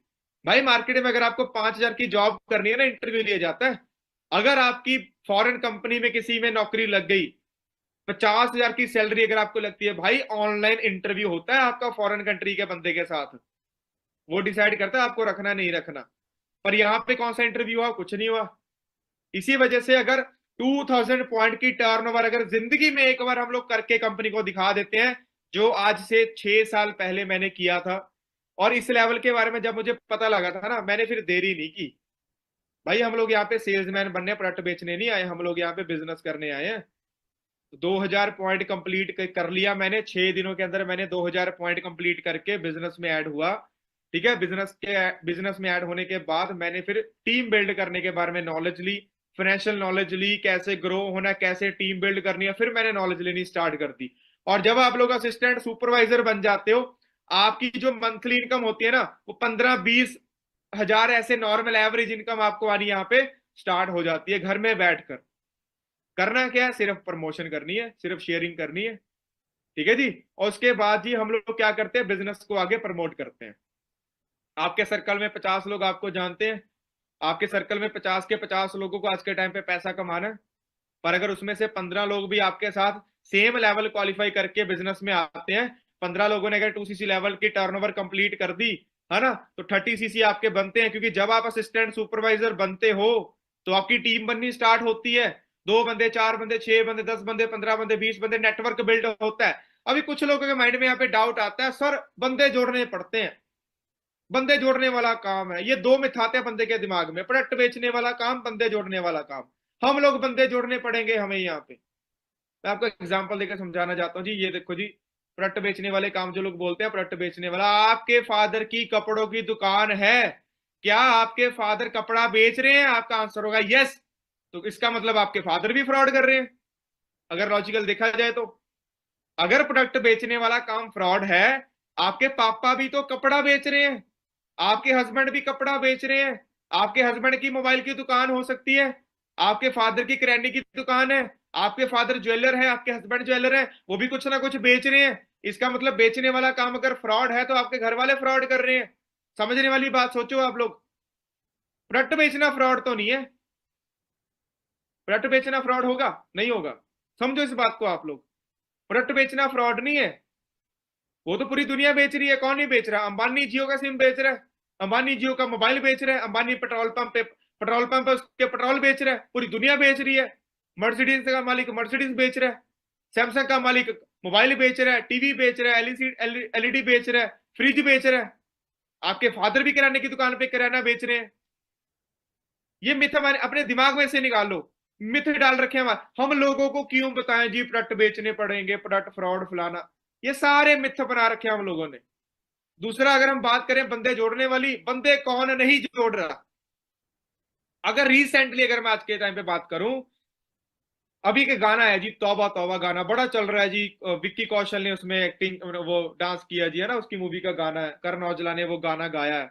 भाई मार्केट में अगर आपको 5000 की जॉब करनी है ना, इंटरव्यू लिया जाता है। अगर आपकी फॉरेन कंपनी में किसी में नौकरी लग गई, 50,000 की सैलरी अगर आपको लगती है, भाई ऑनलाइन इंटरव्यू होता है आपका फॉरेन कंट्री के बंदे के साथ, वो डिसाइड करता है आपको रखना नहीं रखना। पर यहाँ पे कौन सा इंटरव्यू हुआ? कुछ नहीं हुआ। इसी वजह से अगर 2000 पॉइंट की टर्नओवर अगर जिंदगी में एक बार हम लोग करके कंपनी को दिखा देते हैं, जो आज से 6 साल पहले मैंने किया था, और इस लेवल के बारे में जब मुझे पता लगा था ना, मैंने फिर देरी नहीं की। भाई हम लोग यहाँ पे सेल्समैन बनने, प्रोडक्ट बेचने नहीं आए, हम लोग यहाँ पे बिजनेस करने आए हैं। 2000 पॉइंट कंप्लीट कर लिया मैंने 6 दिनों के अंदर, मैंने 2000 पॉइंट कंप्लीट करके बिजनेस में ऐड हुआ, ठीक है। बिजनेस में ऐड होने के बाद मैंने फिर टीम बिल्ड करने के बारे में नॉलेज ली, फाइनेंशियल नॉलेज ली, कैसे ग्रो होना, कैसे टीम बिल्ड करनी है, फिर मैंने नॉलेज लेनी स्टार्ट कर दी। और जब आप लोग असिस्टेंट सुपरवाइजर बन जाते हो, आपकी जो मंथली इनकम होती है ना, वो 15-20 हजार ऐसे नॉर्मल एवरेज इनकम आपको आनी यहाँ पे स्टार्ट हो जाती है घर में बैठकर। करना क्या है, सिर्फ प्रमोशन करनी है, सिर्फ शेयरिंग करनी है, ठीक है जी। और उसके बाद जी हम लोग क्या करते हैं, बिजनेस को आगे प्रमोट करते हैं। आपके सर्कल में 50 लोग आपको जानते हैं, आपके सर्कल में 50 के 50 लोगों को आज के टाइम पे पैसा कमाना है, पर अगर उसमें से 15 लोग भी आपके साथ सेम लेवल क्वालिफाई करके बिजनेस में आते हैं, 15 लोगों ने अगर 2 सीसी लेवल की टर्नओवर कंप्लीट कर दी है ना, तो 30 सीसी आपके बनते हैं। क्योंकि जब आप असिस्टेंट सुपरवाइजर बनते हो तो आपकी टीम बननी स्टार्ट होती है। 2 बंदे, 4 बंदे, 6 बंदे, 10 बंदे, 15 बंदे, 20 बंदे, नेटवर्क बिल्ड होता है। अभी कुछ लोगों के माइंड में यहाँ पे डाउट आता है, सर बंदे जोड़ने पड़ते हैं, बंदे जोड़ने वाला काम है, ये दो मिथ आते हैं बंदे के दिमाग में, प्रोडक्ट बेचने वाला काम, बंदे जोड़ने वाला काम। हम लोग बंदे जोड़ने पड़ेंगे हमें यहाँ पे। मैं आपको एग्जांपल देकर समझाना चाहता हूँ जी। ये देखो जी, प्रोडक्ट बेचने वाले काम जो लोग बोलते हैं, प्रोडक्ट बेचने वाला, आपके फादर की कपड़ों की दुकान है, क्या आपके फादर कपड़ा बेच रहे हैं? आपका आंसर होगा यस। तो इसका मतलब आपके फादर भी फ्रॉड कर रहे हैं, अगर लॉजिकल देखा जाए तो। अगर प्रोडक्ट बेचने वाला काम फ्रॉड है, आपके पापा भी तो कपड़ा बेच रहे हैं, आपके हस्बैंड भी कपड़ा बेच रहे हैं, आपके हस्बैंड की मोबाइल की दुकान हो सकती है, आपके फादर की किराने की दुकान है, आपके फादर ज्वेलर है, आपके हस्बैंड ज्वेलर है, वो भी कुछ ना कुछ बेच रहे हैं। इसका मतलब बेचने वाला काम अगर फ्रॉड है तो आपके घर वाले फ्रॉड कर रहे हैं। समझने वाली बात सोचो आप लोग। प्रोडक्ट बेचना फ्रॉड तो नहीं है, प्रोडक्ट बेचना फ्रॉड होगा? नहीं होगा। समझो इस बात को आप लोग, प्रोडक्ट बेचना फ्रॉड नहीं है। वो तो पूरी दुनिया बेच रही है, कौन नहीं बेच रहा? अंबानी जियो का सिम बेच रहा है, अंबानी जियो का मोबाइल बेच रहा है, अंबानी पेट्रोल पंप पे उसके पेट्रोल बेच रहा है, पूरी दुनिया बेच रही है। मर्सिडीज का मालिक मर्सिडीज बेच रहा है, सैमसंग का मालिक मोबाइल बेच रहा है, टीवी बेच रहा है, एलईडी बेच रहा है, फ्रिज बेच रहा है। आपके फादर भी किराने की दुकान पे किराना बेच रहे हैं। ये मिथ हमारे अपने दिमाग में से निकालो। मिथ डाल रखे हैं हम लोगों को, क्यों बताएं जी प्रोडक्ट बेचने पड़ेंगे, प्रोडक्ट फ्रॉड फलाना, ये सारे मिथ बना रखे हैं हम लोगों ने। दूसरा, अगर हम बात करें बंदे जोड़ने वाली, बंदे कौन नहीं जोड़ रहा? अगर रिसेंटली अगर मैं आज के टाइम पे बात करूं, अभी के गाना है जी, तौबा तौबा, गाना बड़ा चल रहा है जी। विक्की कौशल ने उसमें एक्टिंग, वो डांस किया जी, है ना, उसकी मूवी का गाना है, करण औजला ने वो गाना गाया है।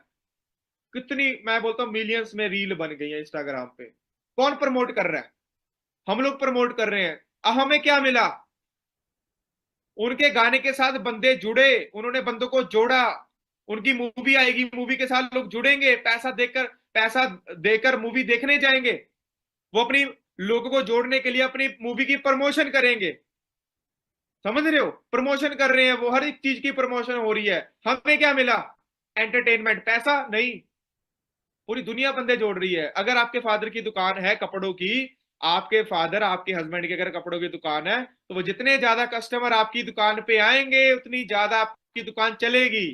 कितनी, मैं बोलता हूँ मिलियंस में रील बन गई है इंस्टाग्राम पे। कौन प्रमोट कर रहा है? हम लोग प्रमोट कर रहे हैं। अब हमें क्या मिला? उनके गाने के साथ बंदे जुड़े, उन्होंने बंदों को जोड़ा, उनकी मूवी आएगी, मूवी के साथ लोग जुड़ेंगे, पैसा देकर मूवी देखने जाएंगे। वो अपनी लोगों को जोड़ने के लिए अपनी मूवी की प्रमोशन करेंगे। समझ रहे हो? प्रमोशन कर रहे हैं वो, हर एक चीज की प्रमोशन हो रही है। हमें क्या मिला? एंटरटेनमेंट, पैसा नहीं। पूरी दुनिया बंदे जोड़ रही है। अगर आपके फादर की दुकान है कपड़ों की, आपके फादर, आपके हस्बैंड की अगर कपड़ों की दुकान है, तो वो जितने ज्यादा कस्टमर आपकी दुकान पे आएंगे, उतनी ज्यादा आपकी दुकान चलेगी।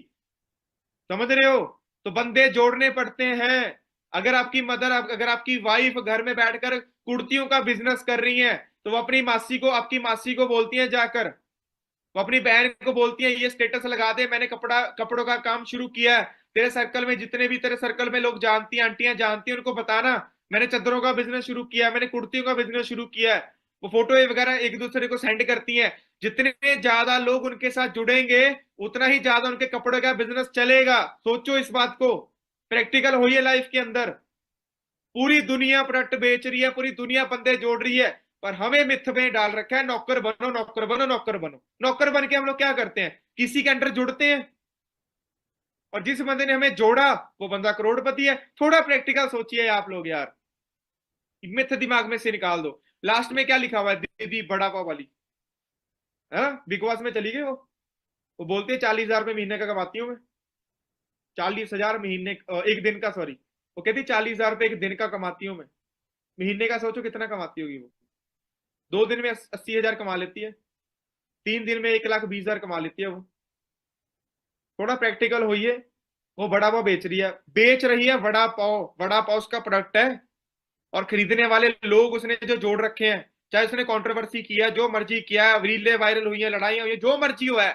समझ रहे हो? तो बंदे जोड़ने पड़ते हैं। अगर आपकी मदर, अगर आपकी वाइफ घर में बैठकर कुर्तियों का बिजनेस कर रही है, तो वो अपनी मासी को, आपकी मासी को बोलती है जाकर, वो अपनी बहन को बोलती है ये स्टेटस लगा दे, मैंने कपड़ों का काम शुरू किया है। तेरे सर्कल में जितने भी तेरे सर्कल में लोग जानती हैं, आंटियां जानती हैं, उनको बताना मैंने चादरों का बिजनेस शुरू किया है, मैंने कुर्तियों का बिजनेस शुरू किया है। वो फोटो वगैरह एक दूसरे को सेंड करती हैं। जितने ज्यादा लोग उनके साथ जुड़ेंगे, उतना ही ज्यादा उनके कपड़ों का बिजनेस चलेगा। सोचो इस बात को, प्रैक्टिकल हो ये लाइफ के अंदर। पूरी दुनिया प्रोडक्ट बेच रही है, पूरी दुनिया बंदे जोड़ रही है, पर हमें मिथ में डाल रखा है नौकर बनो, नौकर बनो, नौकर बनो। नौकर बन के हम लोग क्या करते हैं? किसी के अंडर जुड़ते हैं, और जिस बंदे ने हमें जोड़ा वो बंदा करोड़पति है। थोड़ा प्रैक्टिकल सोचिए आप लोग यार, मिथ दिमाग में से निकाल दो। लास्ट में क्या लिखा हुआ है? दीदी बड़ा पाव वाली, है ना, बिग बॉस में चली गई वो बोलती है 40,000 रुपये महीने का कमाती हूँ मैं। 40,000 महीने, एक दिन का, सॉरी, वो कहती 40,000 रुपये एक दिन का कमाती हूँ मैं। महीने का सोचो कितना कमाती होगी वो। 2 दिन में 80,000 कमा लेती है, 3 दिन में 1,20,000 कमा लेती है वो। थोड़ा प्रैक्टिकल होइए। वो बड़ा पाव बेच रही है वड़ा पाव, वड़ा पाव उसका प्रोडक्ट है। और खरीदने वाले लोग उसने जो जोड़ रखे हैं, चाहे उसने कंट्रोवर्सी किया, जो मर्जी किया, रीलें वायरल हुई है, लड़ाई हुई है, जो मर्जी हुआ है,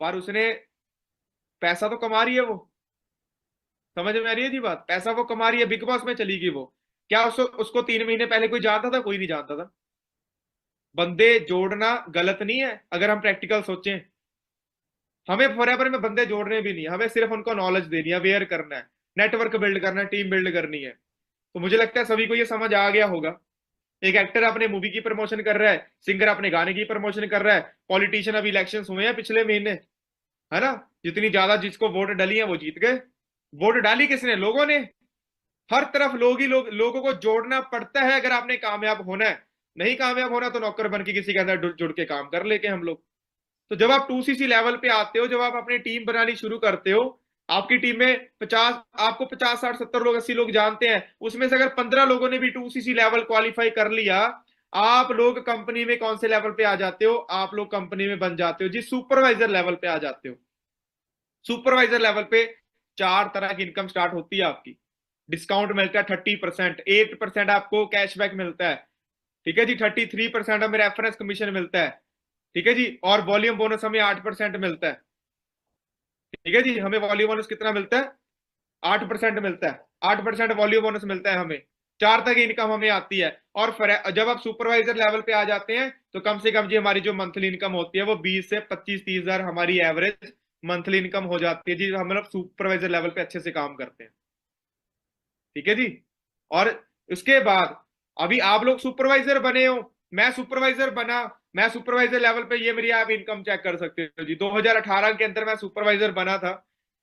पर उसने पैसा तो कमा रही है वो। समझ में आ रही है जी बात? पैसा वो कमा रही है, बिग बॉस में चली गई वो। क्या उसको 3 महीने पहले कोई जानता था? कोई नहीं जानता था। बंदे जोड़ना गलत नहीं है अगर हम प्रैक्टिकल सोचें। हमें फॉरएवर में बंदे जोड़ने भी नहीं, हमें सिर्फ उनको नॉलेज देनी है, अवेयर करना है, नेटवर्क बिल्ड करना है, टीम बिल्ड करनी है। तो मुझे लगता है सभी को ये समझ आ गया होगा। एक एक्टर अपने मूवी की प्रमोशन कर रहा है, सिंगर अपने गाने की प्रमोशन कर रहा है, पॉलिटिशियन, अभी इलेक्शन हुए हैं पिछले महीने, है ना, जितनी ज्यादा जिसको वोट डाली है वो जीत गए। वोट डाली किसने? लोगों ने। हर तरफ लोग ही लोगों को जोड़ना पड़ता है अगर आपने कामयाब होना है। नहीं कामयाब होना तो नौकर बन के किसी के अंदर जुड़ के काम कर लेके हम लोग। तो जब आप 2cc लेवल पे आते हो, जब आप अपनी टीम बनानी शुरू करते हो, आपकी टीम में 50, आपको 50 60 70 लोग 80 लोग जानते हैं, उसमें से अगर 15 लोगों ने भी 2cc लेवल क्वालिफाई कर लिया, आप लोग कंपनी में कौन से लेवल पे आ जाते हो? आप लोग कंपनी में बन जाते हो जी, सुपरवाइजर लेवल पे आ जाते हो। सुपरवाइजर लेवल पे 4 तरह की इनकम स्टार्ट होती है आपकी। डिस्काउंट मिलता है 30%, 8% आपको कैशबैक मिलता है, ठीक है जी, 33% हमें रेफरेंस कमीशन मिलता है, ठीक है जी, और वॉल्यूम बोनस हमें 8% मिलता है, ठीक है जी। हमें वॉल्यूम बोनस कितना मिलता है? 8% मिलता है, 8% वॉल्यूम बोनस मिलता है हमें। 4 तक इनकम हमें आती है। और जब आप सुपरवाइजर लेवल पे आ जाते हैं तो कम से कम जी हमारी जो मंथली इनकम होती है वो 20 से 25 30 हजार हमारी एवरेज मंथली इनकम हो जाती है जी, हम लोग सुपरवाइजर लेवल पे अच्छे से काम करते हैं, ठीक है जी। और उसके बाद अभी आप लोग सुपरवाइजर बने हो, मैं सुपरवाइजर बना, मैं सुपरवाइजर लेवल पे, ये मेरी आप इनकम चेक कर सकते हो जी। 2018 के अंदर मैं सुपरवाइजर बना था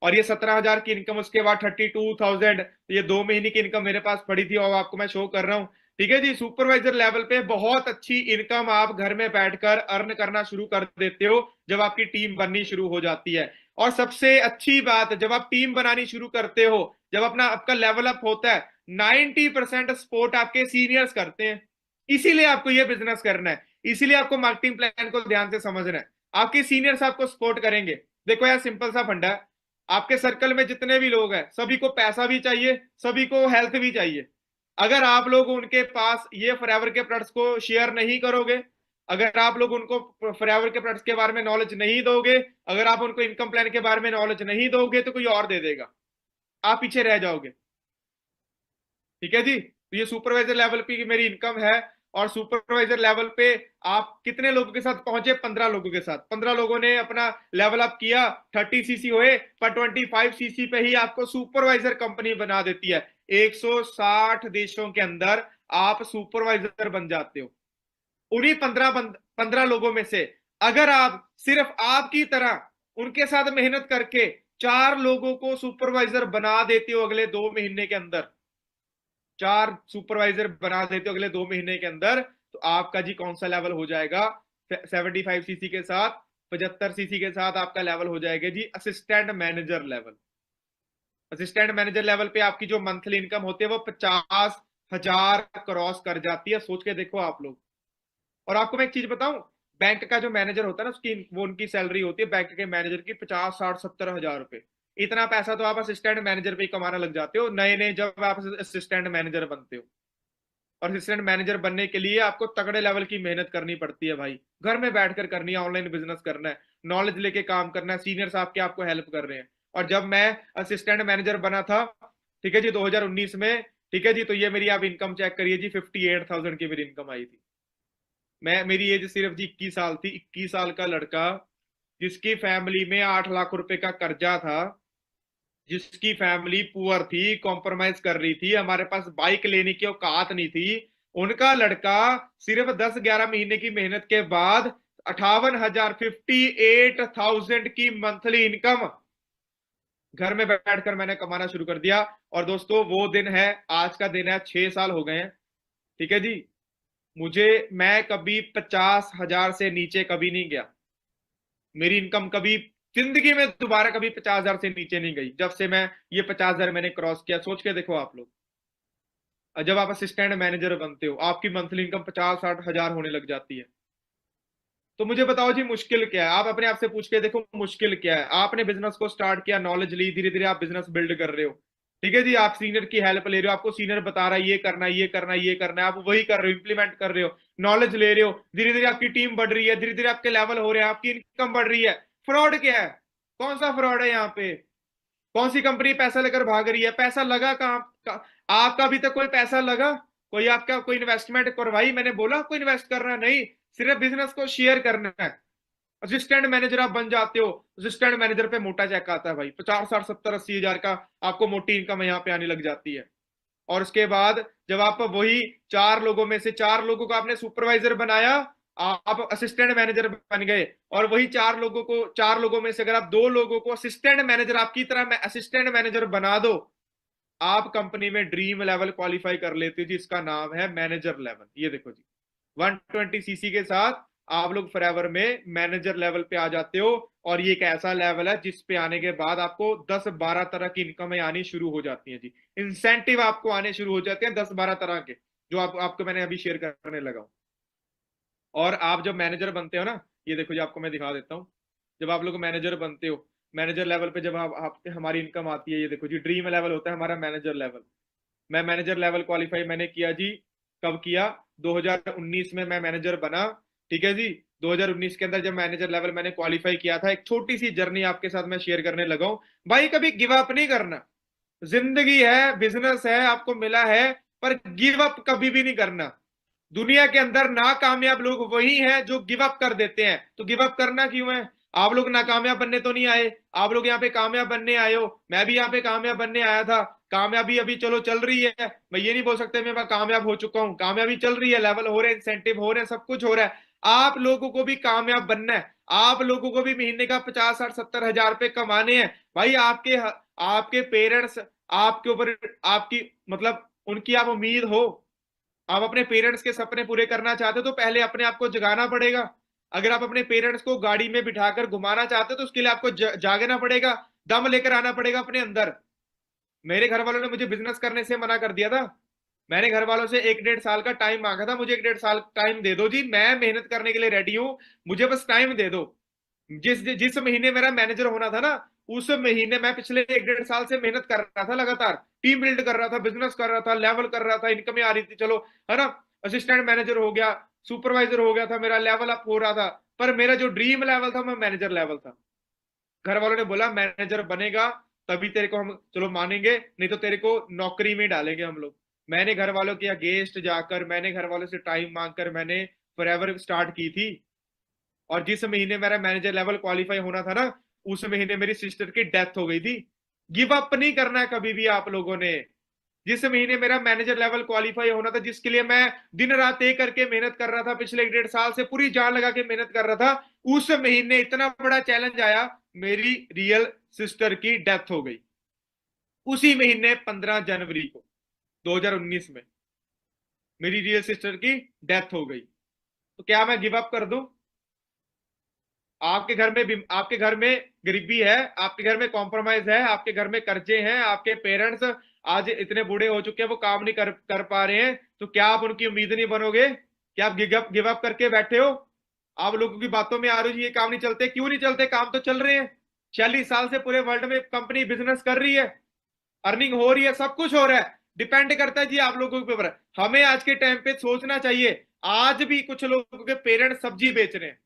और ये 17 हजार की इनकम, उसके बाद 32,000, ये 2 महीने की इनकम मेरे पास पड़ी थी और आपको मैं शो कर रहा हूँ, ठीक है जी। सुपरवाइजर लेवल पे बहुत अच्छी इनकम आप घर में बैठकर अर्न करना शुरू कर देते हो जब आपकी टीम बननी शुरू हो जाती है। और सबसे अच्छी बात, जब आप टीम बनानी शुरू करते हो, जब अपना आपका लेवल अप होता है, 90% सपोर्ट आपके सीनियर्स करते हैं। इसीलिए आपको ये बिजनेस करना है, इसीलिए आपको मार्केटिंग प्लान को ध्यान से समझना है। आपके सीनियर्स आपको सपोर्ट करेंगे। देखो यार, सिंपल सा फंडा है, आपके सर्कल में जितने भी लोग हैं सभी को पैसा भी चाहिए, सभी को हेल्थ भी चाहिए। अगर आप लोग उनके पास ये फॉरएवर के प्रोडक्ट्स को शेयर नहीं करोगे, अगर आप लोग उनको फॉरएवर के प्रोडक्ट्स के बारे में नॉलेज नहीं दोगे, अगर आप उनको इनकम प्लान के बारे में नॉलेज नहीं दोगे, तो कोई और दे देगा, आप पीछे रह जाओगे, ठीक है जी। तो ये सुपरवाइजर लेवल पे मेरी इनकम है। और सुपरवाइजर लेवल पे आप कितने लोगों के साथ पहुंचे? 15 लोगों के साथ। 15 लोगों ने अपना लेवल अप किया, 30cc हुए, पर 25cc पे ही आपको सुपरवाइजर कंपनी बना देती है। 160 देशों के अंदर आप सुपरवाइजर बन जाते हो। उन्हीं 15 लोगों में से अगर आप सिर्फ आपकी तरह उनके साथ मेहनत करके 4 लोगों को सुपरवाइजर बना देते हो अगले 2 महीने के अंदर, 4 सुपरवाइजर बना देते हो अगले 2 महीने के अंदर, तो आपका जी कौन सा लेवल हो जाएगा? 75cc के साथ, 75cc के साथ आपका लेवल हो जाएगा जी assistant manager level. Assistant manager level पे आपकी जो मंथली इनकम होती है वो 50,000 क्रॉस कर जाती है। सोच के देखो आप लोग। और आपको मैं एक चीज बताऊं, बैंक का जो मैनेजर होता है ना, उसकी वो उनकी सैलरी होती है बैंक के मैनेजर की 50 60 70 हजार रुपए। इतना पैसा तो आप असिस्टेंट मैनेजर पे ही कमाना लग जाते हो नए नए जब आप असिस्टेंट मैनेजर बनते हो। और असिस्टेंट मैनेजर बनने के लिए आपको तगड़े लेवल की मेहनत करनी पड़ती है भाई, घर में बैठकर करनी है, ऑनलाइन बिजनेस करना है, नॉलेज लेके काम करना है, सीनियर्स आपके आपको हेल्प कर रहे हैं। और जब मैं असिस्टेंट मैनेजर बना था, ठीक है जी, 2019 में, ठीक है जी, तो ये मेरी आप इनकम चेक करिए जी, 58,000 की मेरी इनकम आई थी। मेरी एज सिर्फ जी 21 साल थी। 21 साल का लड़का जिसकी फैमिली में 8 लाख रुपए का कर्जा था, जिसकी फैमिली पुअर थी, कॉम्प्रोमाइज कर रही थी, हमारे पास बाइक लेने की औकात नहीं थी, उनका लड़का सिर्फ 10 11 महीने की मेहनत के बाद 58,000, 58,000 की मंथली इनकम घर में बैठकर मैंने कमाना शुरू कर दिया। और दोस्तों वो दिन है, आज का दिन है, 6 साल हो गए हैं, ठीक है जी। मैं कभी 50,000 से नीचे कभी नहीं गया। मेरी इनकम कभी जिंदगी में दोबारा कभी 50,000 से नीचे नहीं गई जब से मैं ये 50,000 मैंने क्रॉस किया। सोच के देखो आप लोग, जब आप असिस्टेंट मैनेजर बनते हो आपकी मंथली इनकम 50 60 हजार होने लग जाती है। तो मुझे बताओ जी मुश्किल क्या है? आप अपने आप से पूछ के देखो मुश्किल क्या है। आपने बिजनेस को स्टार्ट किया, नॉलेज ली, धीरे धीरे आप बिजनेस बिल्ड कर रहे हो, ठीक है जी। आप सीनियर की हेल्प ले रहे हो, आपको सीनियर बता रहा है ये करना है, ये करना है, ये करना है, आप वही कर रहे हो, इंप्लीमेंट कर रहे हो, नॉलेज ले रहे हो, धीरे धीरे आपकी टीम बढ़ रही है, धीरे धीरे आपके लेवल हो रहे हैं, आपकी इनकम बढ़ रही है। फ्रॉड क्या है? कौन सा फ्रॉड है यहाँ पे? कौन सी कंपनी पैसा लेकर भाग रही है? पैसा लगा कहाँ आपका अभी तक कोई पैसा लगा? कोई आपका कोई इन्वेस्टमेंट करवाई? मैंने बोला कोई इन्वेस्ट करना नहीं, सिर्फ बिजनेस को शेयर करना है। असिस्टेंट मैनेजर आप बन जाते हो, असिस्टेंट मैनेजर पे मोटा चेक आता है भाई, 50 60 70 80 हजार का आपको मोटी इनकम यहाँ पे आने लग जाती है। और उसके बाद जब आप वही 4 लोगों में से 4 लोगों को आपने सुपरवाइजर बनाया, आप असिस्टेंट मैनेजर बन गए, और वही 4 लोगों में से अगर आप 2 लोगों को असिस्टेंट मैनेजर आपकी तरह असिस्टेंट मैनेजर बना दो, आप कंपनी में ड्रीम लेवल क्वालिफाई कर लेते हो जी। इसका नाम है मैनेजर लेवल। ये देखो जी, 120 सीसी के साथ आप लोग फॉरएवर में मैनेजर लेवल पे आ जाते हो। और ये एक ऐसा लेवल है जिस पे आने के बाद आपको 10-12 तरह की इनकम आनी शुरू हो जाती है जी। इंसेंटिव आपको आने शुरू हो जाते हैं 10-12 तरह के, जो आपको मैंने अभी शेयर करने लगा हूं। और आप जब मैनेजर बनते हो ना, ये देखो जी, आपको मैं दिखा देता हूँ। जब आप लोग मैनेजर बनते हो, मैनेजर लेवल पे जब आप हमारी इनकम आती है, ये देखो जी, ड्रीम लेवल होता है हमारा मैनेजर लेवल। मैं मैनेजर लेवल क्वालिफाई मैंने किया जी। कब किया? 2019 में मैं मैनेजर बना। ठीक है जी। 2019 के अंदर जब मैनेजर लेवल मैंने क्वालिफाई किया था, एक छोटी सी जर्नी आपके साथ मैं शेयर करने लगा हूं। भाई कभी गिव अप नहीं करना। जिंदगी है, बिजनेस है, आपको मिला है, पर गिव अप कभी भी नहीं करना। दुनिया के अंदर नाकामयाब लोग वही हैं जो गिव अप कर देते हैं। तो गिव अप करना क्यों है? आप लोग नाकामयाब बनने तो नहीं आए, आप लोग यहाँ पे कामयाब बनने आए हो। मैं भी यहाँ पे कामयाब बनने आया था। कामयाबी अभी चलो चल रही है, मैं ये नहीं बोल सकते मैं कामयाब हो चुका हूं। कामयाबी चल रही है, लेवल हो रहे हैं, इंसेंटिव हो रहे हैं, सब कुछ हो रहा है। आप लोगों को भी कामयाब बनना है। आप लोगों को भी महीने का 50-60-70 हजार रुपए कमाने हैं। भाई आपके पेरेंट्स आपके ऊपर, आपकी मतलब उनकी आप उम्मीद हो। आप अपने पेरेंट्स के सपने पूरे करना चाहते हो तो पहले अपने आप को जगाना पड़ेगा। अगर आप अपने पेरेंट्स को गाड़ी में बिठाकर घुमाना चाहते हो तो उसके लिए आपको जागना पड़ेगा, दम लेकर आना पड़ेगा अपने अंदर। मेरे घर वालों ने मुझे बिजनेस करने से मना कर दिया था। मैंने घर वालों से 1-1.5 साल का टाइम मांगा था, मुझे 1-1.5 साल टाइम दे दो जी, मैं मेहनत करने के लिए रेडी हूं, मुझे बस टाइम दे दो। जिस जिस महीने मेरा मैनेजर होना था ना, उस महीने मैं पिछले 1-1.5 साल से मेहनत कर रहा था लगातार। टीम बिल्ड कर रहा था, बिजनेस कर रहा था, लेवल कर रहा था, इनकम आ रही थी, चलो है ना। असिस्टेंट मैनेजर हो गया, सुपरवाइजर हो गया था, मेरा लेवल अप हो रहा था। पर मेरा जो ड्रीम लेवल था, मैं मैनेजर लेवल था। घर वालों ने बोला मैनेजर बनेगा तभी तेरे को हम चलो मानेंगे, नहीं तो तेरे को नौकरी में डालेंगे हम लोग। मैंने घर वालों के अगेंस्ट जाकर, मैंने घर वालों से टाइम मांगकर मैंने फॉरएवर स्टार्ट की थी। और जिस महीने मेरा मैनेजर लेवल क्वालिफाई होना था ना, उस महीने मेरी सिस्टर की डेथ हो गई थी। गिव अप नहीं करना है कभी भी आप लोगों ने। जिस महीने मेरा मैनेजर लेवल क्वालिफाई होना था, जिसके लिए मैं दिन रात एक करके मेहनत कर रहा था, पिछले 1-1.5 साल से पूरी जान लगा के मेहनत कर रहा था, उस महीने इतना बड़ा चैलेंज आया, मेरी रियल सिस्टर की डेथ हो गई। उसी महीने 15 जनवरी को 2019 में मेरी रियल सिस्टर की डेथ हो गई। तो क्या मैं गिव अप कर दूं? आपके घर में गरीबी है, आपके घर में कॉम्प्रोमाइज है, आपके घर में कर्जे हैं, आपके पेरेंट्स आज इतने बूढ़े हो चुके हैं, वो काम नहीं कर पा रहे हैं, तो क्या आप उनकी उम्मीद नहीं बनोगे? क्या आप गिव अप करके बैठे हो? आप लोगों की बातों में आ रही हो ये काम नहीं चलते, क्यों नहीं चलते? काम तो चल रहे हैं। 46 साल से पूरे वर्ल्ड में कंपनी बिजनेस कर रही है, अर्निंग हो रही है, सब कुछ हो रहा है। डिपेंड करता है जी आप लोगों के ऊपर। हमें आज के टाइम पे सोचना चाहिए। आज भी कुछ लोगों के पेरेंट्स सब्जी बेच रहे हैं,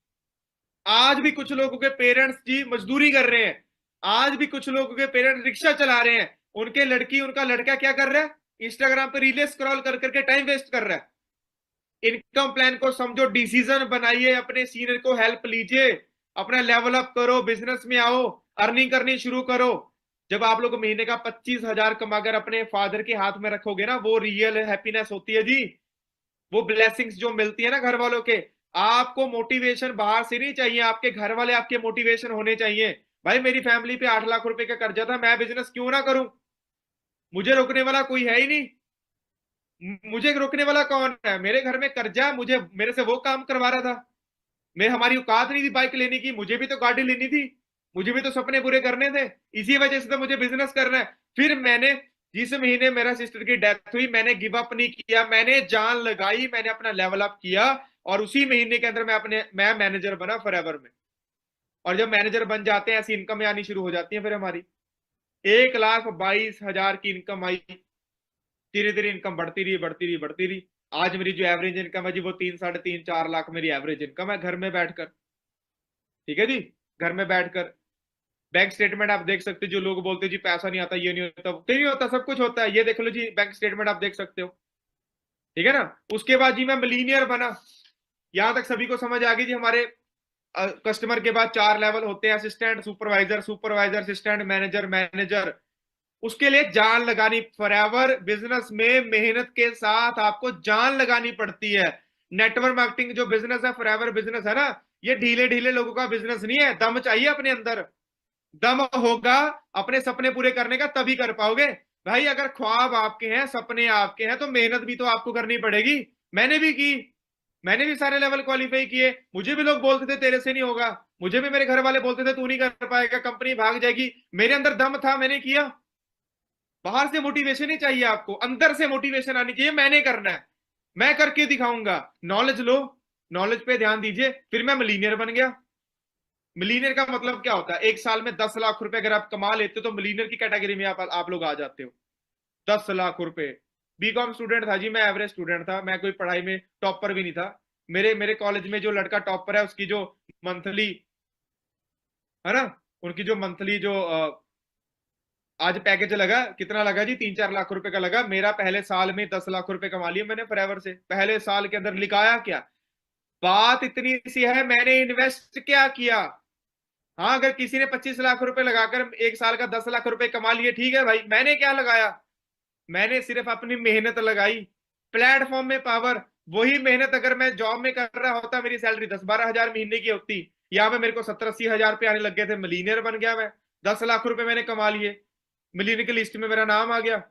आज भी कुछ लोगों के पेरेंट्स जी मजदूरी कर रहे हैं, आज भी कुछ लोगों के पेरेंट्स रिक्शा चला रहे हैं। उनका लड़का क्या कर रहा है? इंस्टाग्राम पे रीलें स्क्रॉल कर करके टाइम वेस्ट कर रहा है। इनकम प्लान को समझो, डिसीजन बनाइए, अपने सीनियर को हेल्प लीजिए, अपना लेवल अप करो, बिजनेस में आओ, अर्निंग करनी शुरू करो। जब आप लोग महीने का 25,000 कमाकर अपने फादर के हाथ में रखोगे ना, वो रियल हैप्पीनेस होती है जी। वो ब्लेसिंग्स जो मिलती है ना घर वालों के, आपको मोटिवेशन बाहर से नहीं चाहिए, आपके घर वाले आपके मोटिवेशन होने चाहिए। भाई मेरी फैमिली पे 8 लाख रुपए का कर्जा था, मैं बिजनेस क्यों ना करूं? मुझे रोकने वाला कोई है ही नहीं। मुझे रोकने वाला कौन है? मेरे घर में कर्जा, मुझे मेरे से वो काम करवा रहा था। मैं हमारी औकात नहीं थी बाइक लेने की, मुझे भी तो गाड़ी लेनी थी, मुझे भी तो सपने पूरे करने थे। इसी वजह से तो मुझे बिजनेस करना है। फिर मैंने, जिस महीने मेरा सिस्टर की डेथ हुई, मैंने गिव अप नहीं किया, मैंने जान लगाई, मैंने अपना लेवल अप किया। और उसी महीने के अंदर मैं मैनेजर बना फॉरएवर में। और जब मैनेजर बन जाते हैं, ऐसी इनकम आनी शुरू हो जाती है फिर हमारी। 1,22,000 की इनकम आई। धीरे धीरे इनकम बढ़ती रही, बढ़ती रही, बढ़ती रही। आज मेरी जो एवरेज इनकम है जी, वो 3, 3.5, 4 लाख मेरी एवरेज इनकम है घर में बैठकर। ठीक है जी। घर में बैठकर बैंक स्टेटमेंट आप देख सकते हो। जो लोग बोलते हैं जी पैसा नहीं आता, ये नहीं होता, वो नहीं होता, सब कुछ होता है। ये देख लो जी, बैंक स्टेटमेंट आप देख सकते हो। ठीक है ना। उसके बाद जी मैं मिलीनियर बना। यहां तक सभी को समझ आ गई जी। हमारे कस्टमर के बाद 4 लेवल होते हैं, assistant, supervisor, supervisor, assistant, manager, manager. उसके लिए जान लगानी, फॉरएवर बिजनेस में मेहनत के साथ आपको जान लगानी पड़ती है। नेटवर्क मार्केटिंग जो बिजनेस है, फॉरएवर बिजनेस है ना, ये ढीले ढीले लोगों का बिजनेस नहीं है। दम चाहिए अपने अंदर, दम होगा अपने सपने पूरे करने का तभी कर पाओगे भाई। अगर ख्वाब आपके हैं, सपने आपके हैं, तो मेहनत भी तो आपको करनी पड़ेगी। मैंने भी की, मैंने भी सारे लेवल क्वालिफाई किए। मुझे भी लोग बोलते थे तेरे से नहीं होगा, मुझे भी मेरे घर वाले बोलते थे तू नहीं कर पाएगा, कंपनी भाग जाएगी। मेरे अंदर दम था, मैंने किया। बाहर से मोटिवेशन नहीं चाहिए आपको, अंदर से मोटिवेशन आनी चाहिए, मैंने करना है, मैं करके दिखाऊंगा। नॉलेज लो, नॉलेज पे ध्यान दीजिए। फिर मैं मिलीनियर बन गया। मिलीनियर का मतलब क्या होता है? एक साल में 10 लाख रुपए अगर आप कमा लेते हो तो मिलीनियर की कैटेगरी में आप लोग आ जाते हो। 10 लाख रुपए। बीकॉम स्टूडेंट था जी मैं, एवरेज स्टूडेंट था मैं, कोई पढ़ाई में टॉपर भी नहीं था। मेरे मेरे कॉलेज में जो लड़का टॉपर है उसकी जो मंथली है ना, उनकी जो मंथली जो आज पैकेज लगा, कितना लगा जी? 3-4 लाख रुपए का लगा। मेरा पहले साल में 10 लाख रुपए कमा लिए मैंने फॉरएवर से, पहले साल के अंदर। लिखाया क्या? बात इतनी सी है, मैंने इन्वेस्ट क्या किया। हाँ, अगर किसी ने 25 लाख रुपए लगाकर एक साल का 10 लाख रुपए कमा लिए, ठीक है भाई, मैंने क्या लगाया? मैंने सिर्फ अपनी मेहनत लगाई। प्लेटफॉर्म में पावर। वही मेहनत अगर मैं जॉब में कर रहा होता, मेरी सैलरी 10-12 हजार महीने की होती। यहाँ पे मेरे को 70-80 हजार रुपये आने लग गए थे, मिलीनियर बन गया मैं। 10 लाख रुपए मैंने कमा लिए, मिलीनियर की लिस्ट में मेरा नाम आ गया।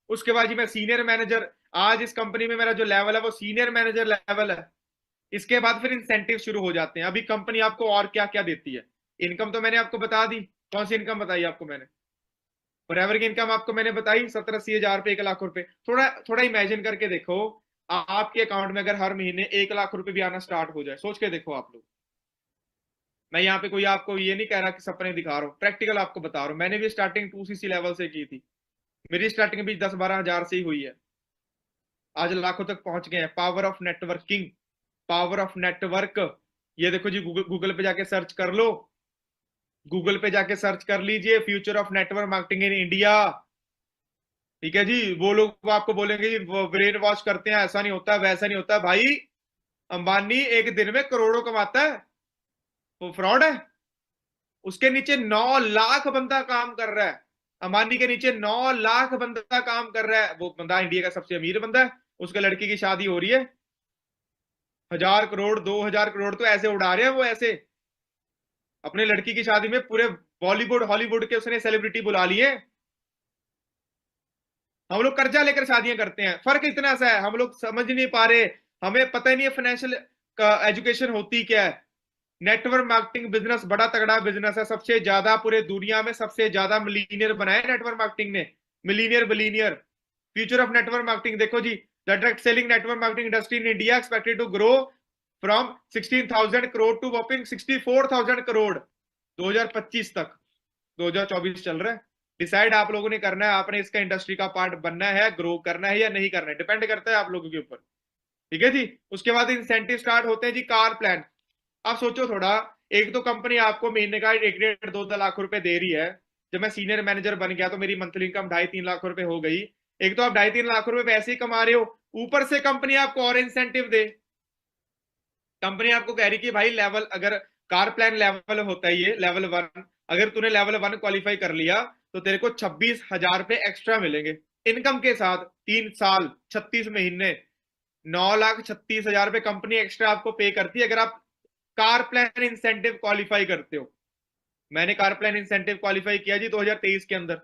उसके बाद जी मैं सीनियर मैनेजर, आज इस कंपनी में मेरा जो लेवल है वो सीनियर मैनेजर लेवल है। इसके बाद फिर इंसेंटिव शुरू हो जाते हैं। अभी कंपनी आपको और क्या क्या देती है? इनकम तो मैंने आपको बता दी। कौन सी इनकम बताई आपको मैंने? फॉरएवर की इनकम आपको मैंने बताई 70-80 हजार रुपए, 1 लाख रुपए। थोड़ा थोड़ा इमेजिन करके देखो, आपके अकाउंट में अगर हर महीने 1 लाख रुपए भी आना स्टार्ट हो जाए, सोच के देखो आप लोग। मैं यहाँ पे कोई आपको ये नहीं कह रहा कि सपने दिखा रहा हूँ, प्रैक्टिकल आपको बता रहा हूँ। मैंने भी स्टार्टिंग 2cc लेवल से की थी, मेरी स्टार्टिंग भी 10-12 हजार से ही हुई है। आज लाखों तक पहुंच गए हैं। Power of networking, power of network. ये देखो जी, गूगल गूगल पे जाके सर्च कर लो, गूगल पे जाके सर्च कर लीजिए future of network marketing in India. ठीक है जी। वो लोग आपको बोलेंगे जी वो ब्रेन वॉश करते हैं, ऐसा नहीं होता वैसा नहीं होता। भाई, अंबानी एक दिन में करोड़ों कमाता है, वो फ्रॉड है। उसके नीचे 9 लाख बंदा काम कर रहा है। अंबानी के नीचे 9 लाख बंदा काम कर रहा है। वो बंदा इंडिया का सबसे अमीर बंदा है। उसके लड़की की शादी हो रही है, 1000 करोड़ 2000 करोड़ तो ऐसे उड़ा रहे हैं वो, ऐसे। अपने लड़की की शादी में पूरे बॉलीवुड हॉलीवुड के उसने सेलिब्रिटी बुला लिए। हम लोग कर्जा लेकर शादियां करते हैं। फर्क इतना सा है, हम लोग समझ नहीं पा रहे, हमें पता ही नहीं है फाइनेंशियल एजुकेशन होती क्या है। नेटवर्क मार्केटिंग बिजनेस बड़ा तगड़ा बिजनेस है। सबसे ज्यादा पूरे दुनिया में सबसे ज्यादा मिलीनियर बनाए नेटवर्क मार्केटिंग ने। Millionaire billionaire. Future of network marketing देखो जी। The direct selling network marketing industry in India expected to grow from 16,000 crore to whopping 64,000 crore 2025 तक। 2024 चल रहा है। डिसाइड आप लोगों ने करना है, आपने इसका इंडस्ट्री का पार्ट बनना है, ग्रो करना है या नहीं करना है, डिपेंड करता है आप लोगों के ऊपर। ठीक है जी। उसके बाद इंसेंटिव स्टार्ट होते हैं जी, कार प्लान। आप सोचो थोड़ा, एक तो कंपनी आपको महीने का 1-1.5-2 लाख रुपए दे रही है। जब मैं सीनियर मैनेजर बन गया तो मेरी मंथली इनकम 2.5-3 लाख रुपए हो गई। एक तो आप 2.5-3 लाख रुपए वैसे ही कमा रहे हो, ऊपर से कंपनी आपको और इंसेंटिव दे। कंपनी आपको कह रही कि भाई लेवल, अगर कार प्लान लेवल होता है ये लेवल 1, अगर तूने लेवल 1 क्वालिफाई कर लिया तो तेरे को 26,000 रुपए एक्स्ट्रा मिलेंगे इनकम के साथ। 3 साल 36 महीने, 9,36,000 रुपए कंपनी एक्स्ट्रा आपको पे करती है अगर आप कार प्लान इंसेंटिव क्वालिफाई करते हो। मैंने कार प्लान इंसेंटिव क्वालिफाई किया जी 2023 के अंदर।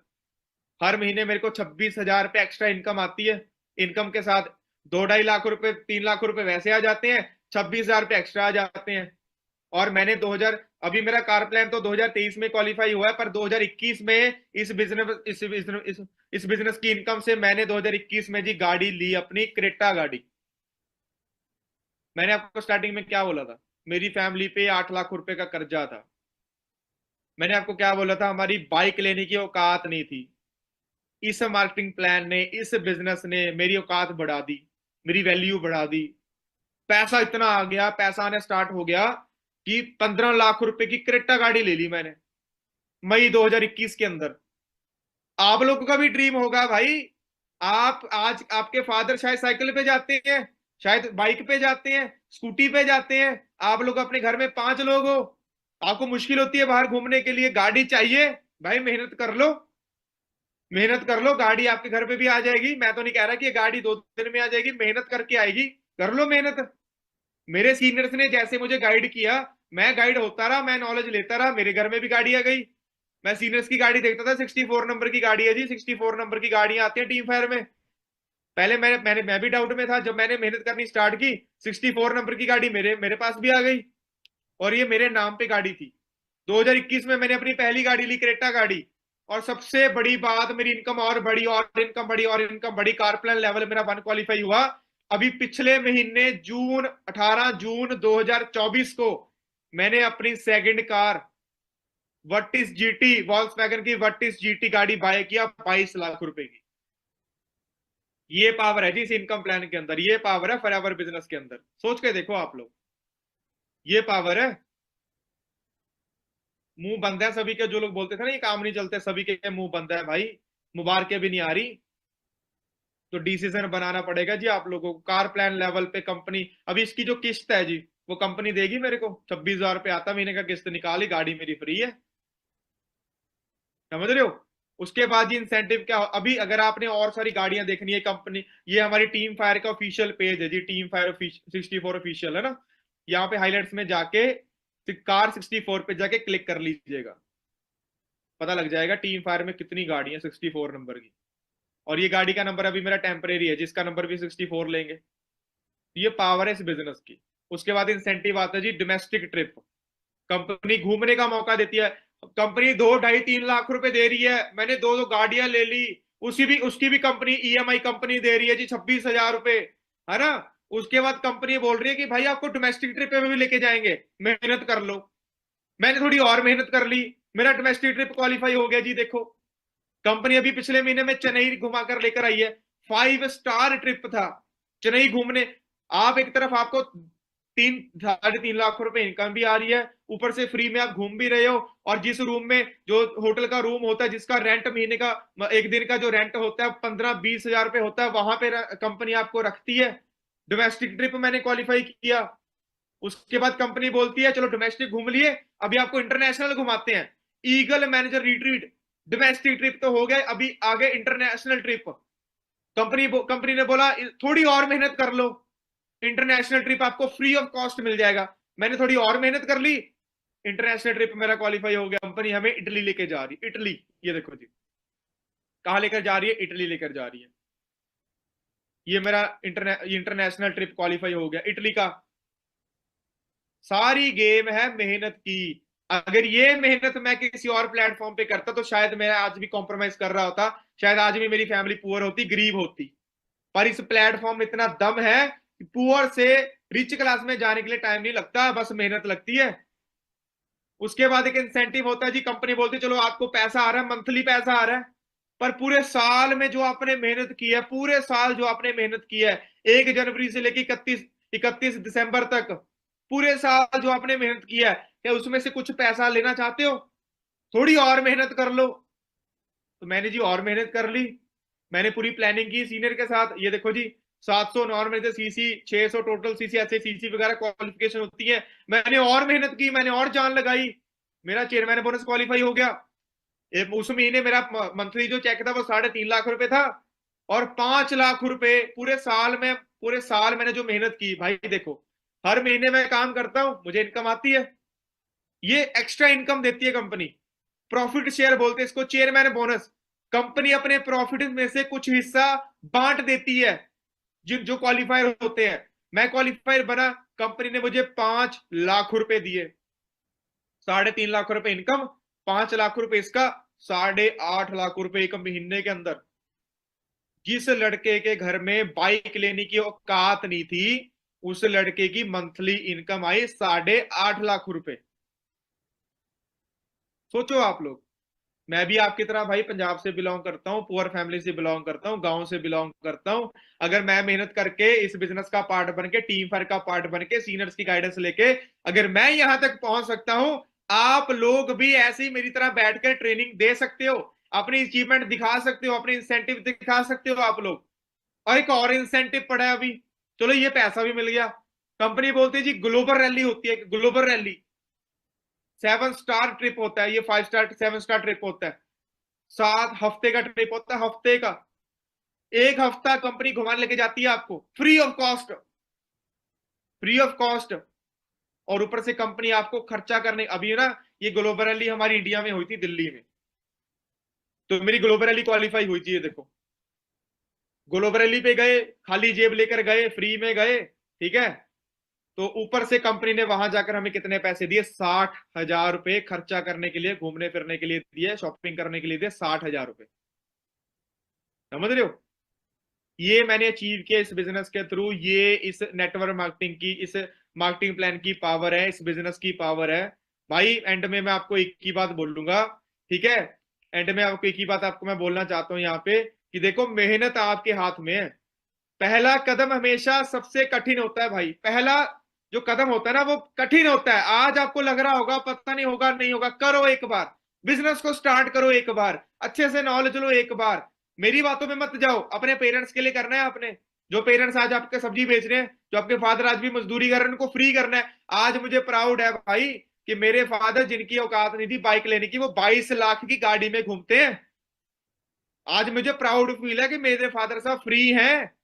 हर महीने मेरे को 26,000 रुपए एक्स्ट्रा इनकम आती है। इनकम के साथ 2-2.5 लाख रुपए 3 लाख रुपए वैसे आ जाते हैं, 26,000 रुपए एक्स्ट्रा आ जाते हैं। और मैंने 2000, अभी मेरा कार प्लान तो 2023 में क्वालिफाई हुआ है, पर 2021 में इस बिजनेस की इनकम से मैंने 2021 में जी गाड़ी ली, अपनी क्रेटा गाड़ी। मैंने आपको स्टार्टिंग में क्या बोला था? मेरी फैमिली पे 8 लाख रुपए का कर्जा था। मैंने आपको क्या बोला था? हमारी बाइक लेने की औकात नहीं थी। इस मार्केटिंग प्लान ने, इस बिजनेस ने मेरी औकात बढ़ा दी, मेरी वैल्यू बढ़ा दी। पैसा इतना आ गया, पैसा आने स्टार्ट हो गया कि 15 लाख रुपए की क्रेटा गाड़ी ले ली मैंने मई 2021 के अंदर। आप लोगों का भी ड्रीम होगा भाई। आप आज, आपके फादर शायद साइकिल पे जाते हैं, शायद बाइक पे जाते हैं, स्कूटी पे जाते हैं। आप लोग अपने घर में 5 लोग हो, आपको मुश्किल होती है बाहर घूमने के लिए, गाड़ी चाहिए। भाई मेहनत कर लो, मेहनत कर लो, गाड़ी आपके घर पे भी आ जाएगी। मैं तो नहीं कह रहा कि ये गाड़ी 2 दिन में आ जाएगी, मेहनत करके आएगी। कर लो मेहनत। मेरे सीनियर्स ने जैसे मुझे गाइड किया, मैं गाइड होता रहा, मैं नॉलेज लेता रहा, मेरे घर में भी गाड़ी आ गई। मैं सीनियर्स की गाड़ी देखता था, 64 नंबर की गाड़ी है जी, 64 नंबर की गाड़ियां आती है टीम फायर में। पहले मैं भी डाउट में था, जब मैंने मेहनत करनी स्टार्ट की, 64 नंबर की गाड़ी मेरे मेरे पास भी आ गई। और ये मेरे नाम पे गाड़ी थी। 2021 में मैंने अपनी पहली गाड़ी ली, क्रेटा गाड़ी। और सबसे बड़ी बात, मेरी इनकम और बढ़ी और इनकम बढ़ी और इनकम बढ़ी, कार प्लान लेवल मेरा 1 क्वालिफाई हुआ। अभी पिछले महीने जून 18 जून 2024 को मैंने अपनी second car Virtus GT, Volkswagen की वर्टिस जीटी गाड़ी बाय किया 22 लाख रुपए की। ये पावर है जी इस इनकम प्लान के अंदर, ये पावर है फॉरएवर बिजनेस के अंदर। सोच के देखो आप लोग, ये पावर है। मुंह बंद है सभी के, जो लोग बोलते थे ना ये काम नहीं चलते, सभी के मुंह बंद है भाई। मुबारकें भी नहीं आ रही। तो डिसीजन बनाना पड़ेगा जी आप लोगों को। कार प्लान लेवल पे कंपनी, अभी इसकी जो किस्त है जी, वो कंपनी देगी मेरे को। 26,000 रुपये आता महीने का, किस्त निकाली, गाड़ी मेरी फ्री है। समझ रहे हो? उसके बाद जी इंसेंटिव क्या अभी अगर आपने और सारी गाड़ियां देखनी है कंपनी, ये हमारी टीम फायर का ऑफिशियल पेज है जी, टीम फायर 64 ऑफिशियल है ना। यहाँ पे हाईलाइट्स में जाके कार 64 पे जाके क्लिक कर लीजिएगा, पता लग जाएगा टीम फायर में कितनी गाड़ी है 64 नंबर की। और ये गाड़ी का नंबर अभी मेरा टेम्परेरी है, जिसका नंबर भी 64 लेंगे। ये पावर है इस बिजनेस की। उसके बाद इंसेंटिव आता है जी डोमेस्टिक ट्रिप। कंपनी घूमने का मौका देती है। कंपनी 2 2.5 3 लाख रुपए दे रही है, मैंने दो दो गाड़ियां ले ली। उसकी भी कंपनी ईएमआई कंपनी दे रही है जी 26,000 रुपए, है ना। उसके बाद कंपनी बोल रही है कि भाई आपको डोमेस्टिक ट्रिप पे भी लेके जाएंगे, मेहनत कर लो। मैंने थोड़ी और मेहनत कर ली, मेरा डोमेस्टिक ट्रिप क्वालिफाई हो गया जी। देखो, कंपनी अभी पिछले महीने में चेन्नई घुमाकर लेकर आई है, 5 स्टार ट्रिप था चेन्नई घूमने। आप एक तरफ आपको 3 3.5 लाख रुपए इनकम भी आ रही है, ऊपर से फ्री में आप घूम भी रहे हो। और जिस रूम में, जो होटल का रूम होता है जिसका रेंट महीने का, एक दिन का जो रेंट होता है 15-20 हजार रुपए होता है, वहां पे कंपनी आपको रखती है। डोमेस्टिक ट्रिप मैंने क्वालिफाई किया। उसके बाद कंपनी बोलती है चलो डोमेस्टिक घूम लिए, अभी आपको इंटरनेशनल घुमाते हैं। Eagle manager retreat, domestic trip तो हो गए, अभी आगे इंटरनेशनल ट्रिप। कंपनी ने बोला थोड़ी और मेहनत कर लो, इंटरनेशनल ट्रिप आपको फ्री ऑफ कॉस्ट मिल जाएगा। मैंने थोड़ी और मेहनत कर ली, इंटरनेशनल ट्रिप मेरा क्वालिफाई हो गया। कंपनी हमें इटली लेके जा रही, इटली। ये देखो जी, कहां लेकर जा रही है? इटली लेकर जा रही है। ये मेरा इंटरनेशनल ट्रिप क्वालिफाई हो गया, इटली का। सारी गेम है मेहनत की। अगर ये मेहनत मैं किसी और प्लेटफॉर्म पे करता तो शायद मैं आज भी कॉम्प्रोमाइज कर रहा होता, शायद आज भी मेरी फैमिली पुअर होती, गरीब होती। पर इस प्लेटफॉर्म में इतना दम है कि पुअर से रिच क्लास में जाने के लिए टाइम नहीं लगता, बस मेहनत लगती है। उसके बाद एक इंसेंटिव होता है जी, कंपनी बोलती है चलो आपको पैसा आ रहा है, मंथली पैसा आ रहा है। पर पूरे साल में जो आपने मेहनत की है, पूरे साल जो आपने मेहनत की है, 1 जनवरी से लेकर 31 दिसंबर तक, पूरे साल जो आपने मेहनत किया है, क्या उसमें से कुछ पैसा लेना चाहते हो? थोड़ी और मेहनत कर लो। तो मैंने जी और मेहनत कर ली। मैंने पूरी प्लानिंग की सीनियर के साथ। ये देखो जी, 700 नॉर्मल से सीसी, 600 टोटल सीसी, ऐसे सीसी वगैरह क्वालिफिकेशन होती है। मैंने और मेहनत की, मैंने और जान लगाई, मेरा चेयरमैन बोनस क्वालिफाई हो गया। उस महीने मेरा मंथली जो चेक था वो 3.5 लाख रुपए था। और 5 लाख रुपए पूरे साल मैंने जो मेहनत की भाई, देखो, हर महीने मैं काम करता हूं, मुझे इनकम आती है। ये एक्स्ट्रा इनकम देती है कंपनी। प्रॉफिट शेयर बोलते हैं इसको, चेयरमैन बोनस। कंपनी अपने प्रॉफिट में से कुछ हिस्सा बांट देती है जिन जो क्वालिफायर होते हैं। मैं क्वालिफायर बना, कंपनी ने मुझे 5 लाख रुपए दिए। 3.5 लाख रुपए इनकम, 5 लाख रुपए इसका, 8.5 लाख रुपए एक महीने के अंदर। जिस लड़के के घर में बाइक लेने की औकात नहीं थी, उस लड़के की मंथली इनकम आई 8.5 लाख रुपए। सोचो आप लोग। मैं भी आपकी तरह भाई पंजाब से बिलोंग करता हूँ, पुअर फैमिली से बिलोंग करता हूँ, गांव से बिलोंग करता हूँ। अगर मैं मेहनत करके इस बिजनेस का पार्ट बन के, टीम फायर का पार्ट बन के, सीनियर्स की गाइडेंस लेके अगर मैं यहां तक पहुंच सकता हूं, आप लोग भी ऐसे ही मेरी तरह बैठकर ट्रेनिंग दे सकते हो, अपनी अचीवमेंट दिखा सकते हो, अपने इंसेंटिव दिखा सकते हो आप लोग। और एक और इंसेंटिव पड़ा है अभी, चलो ये पैसा भी मिल गया। कंपनी बोलती है जी ग्लोबल रैली होती है, ग्लोबल रैली 7 स्टार ट्रिप होता है, ये 5 स्टार 7 स्टार ट्रिप होता है। 7 हफ्ते का ट्रिप होता है, हफ्ते का। 1 हफ्ता कंपनी घुमाने लेके जाती है आपको, free of cost, free of cost. और ऊपर से कंपनी आपको खर्चा करने, अभी ना ये ग्लोबल रैली हमारी इंडिया में हुई थी, दिल्ली में, तो मेरी ग्लोबल रैली क्वालिफाई हुई थी, ये देखो। ग्लोबल रैली पे गए, खाली जेब लेकर गए, फ्री में गए, ठीक है। तो ऊपर से कंपनी ने वहां जाकर हमें कितने पैसे दिए? 60,000 रुपए खर्चा करने के लिए, घूमने फिरने के लिए दिए, शॉपिंग करने के लिए दिए, 60,000 रुपए। समझ रहे हो? ये मैंने अचीव किया इस बिजनेस के थ्रू। ये इस नेटवर्क मार्केटिंग की, इस मार्केटिंग प्लान की पावर है, इस बिजनेस की पावर है भाई। एंड में मैं आपको एक ही बात बोलूंगा, ठीक है। एंड में आपको एक ही बात आपको मैं बोलना चाहता हूं यहाँ पे, कि देखो मेहनत आपके हाथ में है। पहला कदम हमेशा सबसे कठिन होता है भाई। पहला जो कदम होता है ना, वो कठिन होता है। आज आपको लग रहा होगा पता नहीं होगा, नहीं होगा, करो एक बार। बिजनेस को स्टार्ट करो एक बार, अच्छे से नॉलेज लो एक बार। मेरी बातों में मत जाओ, अपने पेरेंट्स के लिए करना है आपने। जो पेरेंट्स आज आपके सब्जी बेच रहे हैं, जो आपके फादर आज भी मजदूरी कर रहे हैं, उनको फ्री करना है। आज मुझे प्राउड है भाई कि मेरे फादर, जिनकी औकात नहीं थी बाइक लेने की, वो 22 लाख की गाड़ी में घूमते हैं। आज मुझे प्राउड फील है कि मेरे फादर साहब फ्री हैं।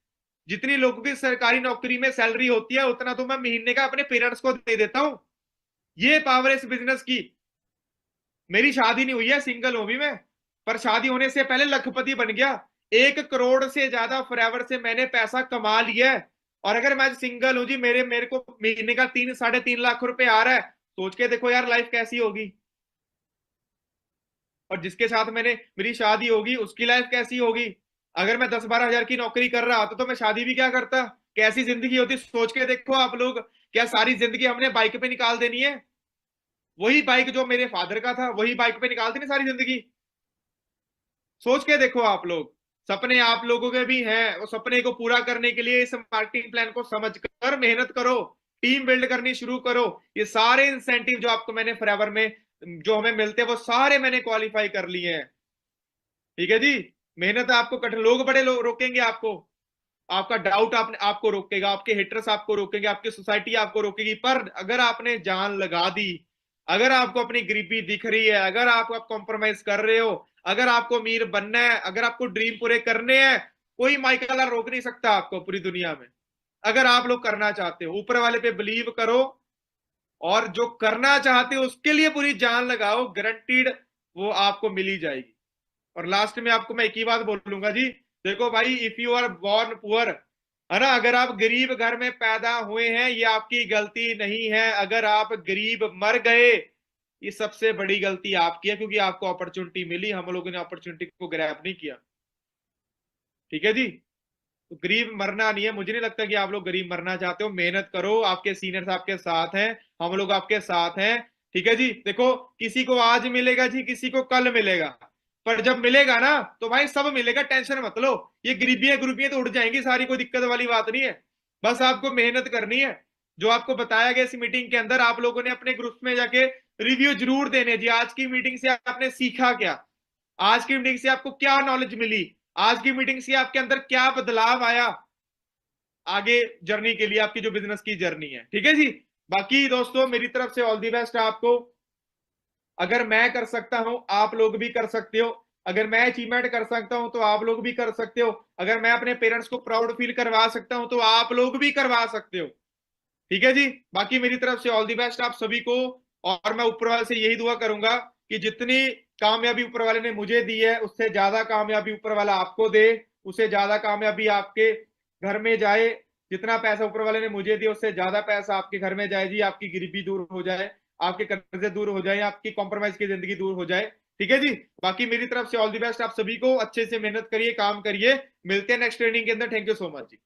जितनी लोगों की सरकारी नौकरी में सैलरी होती है, उतना तो मैं महीने का अपने पेरेंट्स को दे देता हूं। ये पावर है इस बिजनेस की। मेरी शादी नहीं हुई है, सिंगल हूं भी मैं, पर शादी होने से पहले लखपति बन गया। 1 करोड़ से ज्यादा फॉरएवर से मैंने पैसा कमा लिया है। और अगर मैं सिंगल हूं जी, मेरे मेरे को महीने का 3-3.5 लाख रुपए आ रहा है, सोच के देखो यार लाइफ कैसी होगी। और जिसके साथ मेरी शादी होगी, उसकी लाइफ कैसी होगी। अगर मैं 10-12 हजार की नौकरी कर रहा तो मैं शादी भी क्या करता। कैसी जिंदगी होती, सोच के देखो आप लोग। क्या सारी जिंदगी हमने बाइक पे निकाल देनी है? वही बाइक जो मेरे फादर का था, वही बाइक पे निकाल देनी सारी जिंदगी। सोच के देखो आप लोग। सपने आप लोगों के भी हैं, वो सपने को पूरा करने के लिए इस मार्केटिंग प्लान को समझकर मेहनत करो, टीम बिल्ड करनी शुरू करो। ये सारे इंसेंटिव जो आपको मैंने फॉरएवर में जो हमें मिलते हैं, वो सारे मैंने क्वालिफाई कर लिए हैं। ठीक है जी। मेहनत आपको कठिन, लोग बड़े रोकेंगे आपको, आपका डाउट आपको रोकेगा, आपके हिटर्स आपको रोकेंगे, आपकी सोसाइटी आपको रोकेगी, पर अगर आपने जान लगा दी, अगर आपको अपनी गरीबी दिख रही है, अगर आप कॉम्प्रोमाइज कर रहे हो, अगर आपको अमीर बनना है, अगर आपको ड्रीम पूरे करने हैं, कोई माइकल रोक नहीं सकता आपको पूरी दुनिया में। अगर आप लोग करना चाहते हो, ऊपर वाले पे बिलीव करो, और जो करना चाहते हो उसके लिए पूरी जान लगाओ, गारंटीड वो आपको मिली जाएगी। और लास्ट में आपको मैं एक ही बात बोलूंगा जी, देखो भाई, if you are born poor, है ना, अगर आप गरीब घर में पैदा हुए हैं, ये आपकी गलती नहीं है। अगर आप गरीब मर गए, ये सबसे बड़ी गलती आपकी है, क्योंकि आपको अपॉर्चुनिटी मिली, हम लोगों ने अपॉर्चुनिटी को ग्रैब नहीं किया। ठीक है जी। तो गरीब मरना नहीं है, मुझे नहीं लगता कि आप लोग गरीब मरना चाहते हो। मेहनत करो, आपके सीनियर्स आपके साथ हैं, हम लोग आपके साथ हैं। ठीक है जी। देखो, किसी को आज मिलेगा जी, किसी को कल मिलेगा, पर जब मिलेगा ना तो भाई सब मिलेगा, टेंशन मत लो। ये गरीबियां गरीबियां तो उड़ जाएंगी सारी, कोई दिक्कत वाली बात नहीं है। बस आपको मेहनत करनी है। जो आपको बताया गया इस मीटिंग के अंदर, आप लोगों ने अपने ग्रुप में जाके रिव्यू जरूर देने जी। आज की मीटिंग से आपने सीखा क्या? आज की मीटिंग से आपको क्या नॉलेज मिली? आज की मीटिंग से आपके अंदर क्या बदलाव आया आगे जर्नी के लिए, आपकी जो बिजनेस की जर्नी है। ठीक है जी। बाकी दोस्तों, मेरी तरफ से ऑल दी बेस्ट आपको। अगर मैं कर सकता हूं, आप लोग भी कर सकते हो। अगर मैं अचीवमेंट कर सकता हूं, तो आप लोग भी कर सकते हो। अगर मैं अपने पेरेंट्स को प्राउड फील करवा सकता हूं, तो आप लोग भी करवा सकते हो। ठीक है जी। बाकी मेरी तरफ से ऑल दी बेस्ट आप सभी को। और मैं ऊपर वाले से यही दुआ करूंगा कि जितनी कामयाबी ऊपर वाले ने मुझे दी है, उससे ज्यादा कामयाबी ऊपर वाला आपको दे, उससे ज्यादा कामयाबी आपके घर में जाए। जितना पैसा ऊपर वाले ने मुझे दिया, उससे ज्यादा पैसा आपके घर में जाए जी। आपकी गरीबी दूर हो जाए, आपके कर्जे दूर हो जाए, आपकी कॉम्प्रोमाइज की जिंदगी दूर हो जाए। ठीक है जी। बाकी मेरी तरफ से ऑल दी बेस्ट आप सभी को। अच्छे से मेहनत करिए, काम करिए। मिलते हैं नेक्स्ट ट्रेनिंग के अंदर। Thank you so much ji.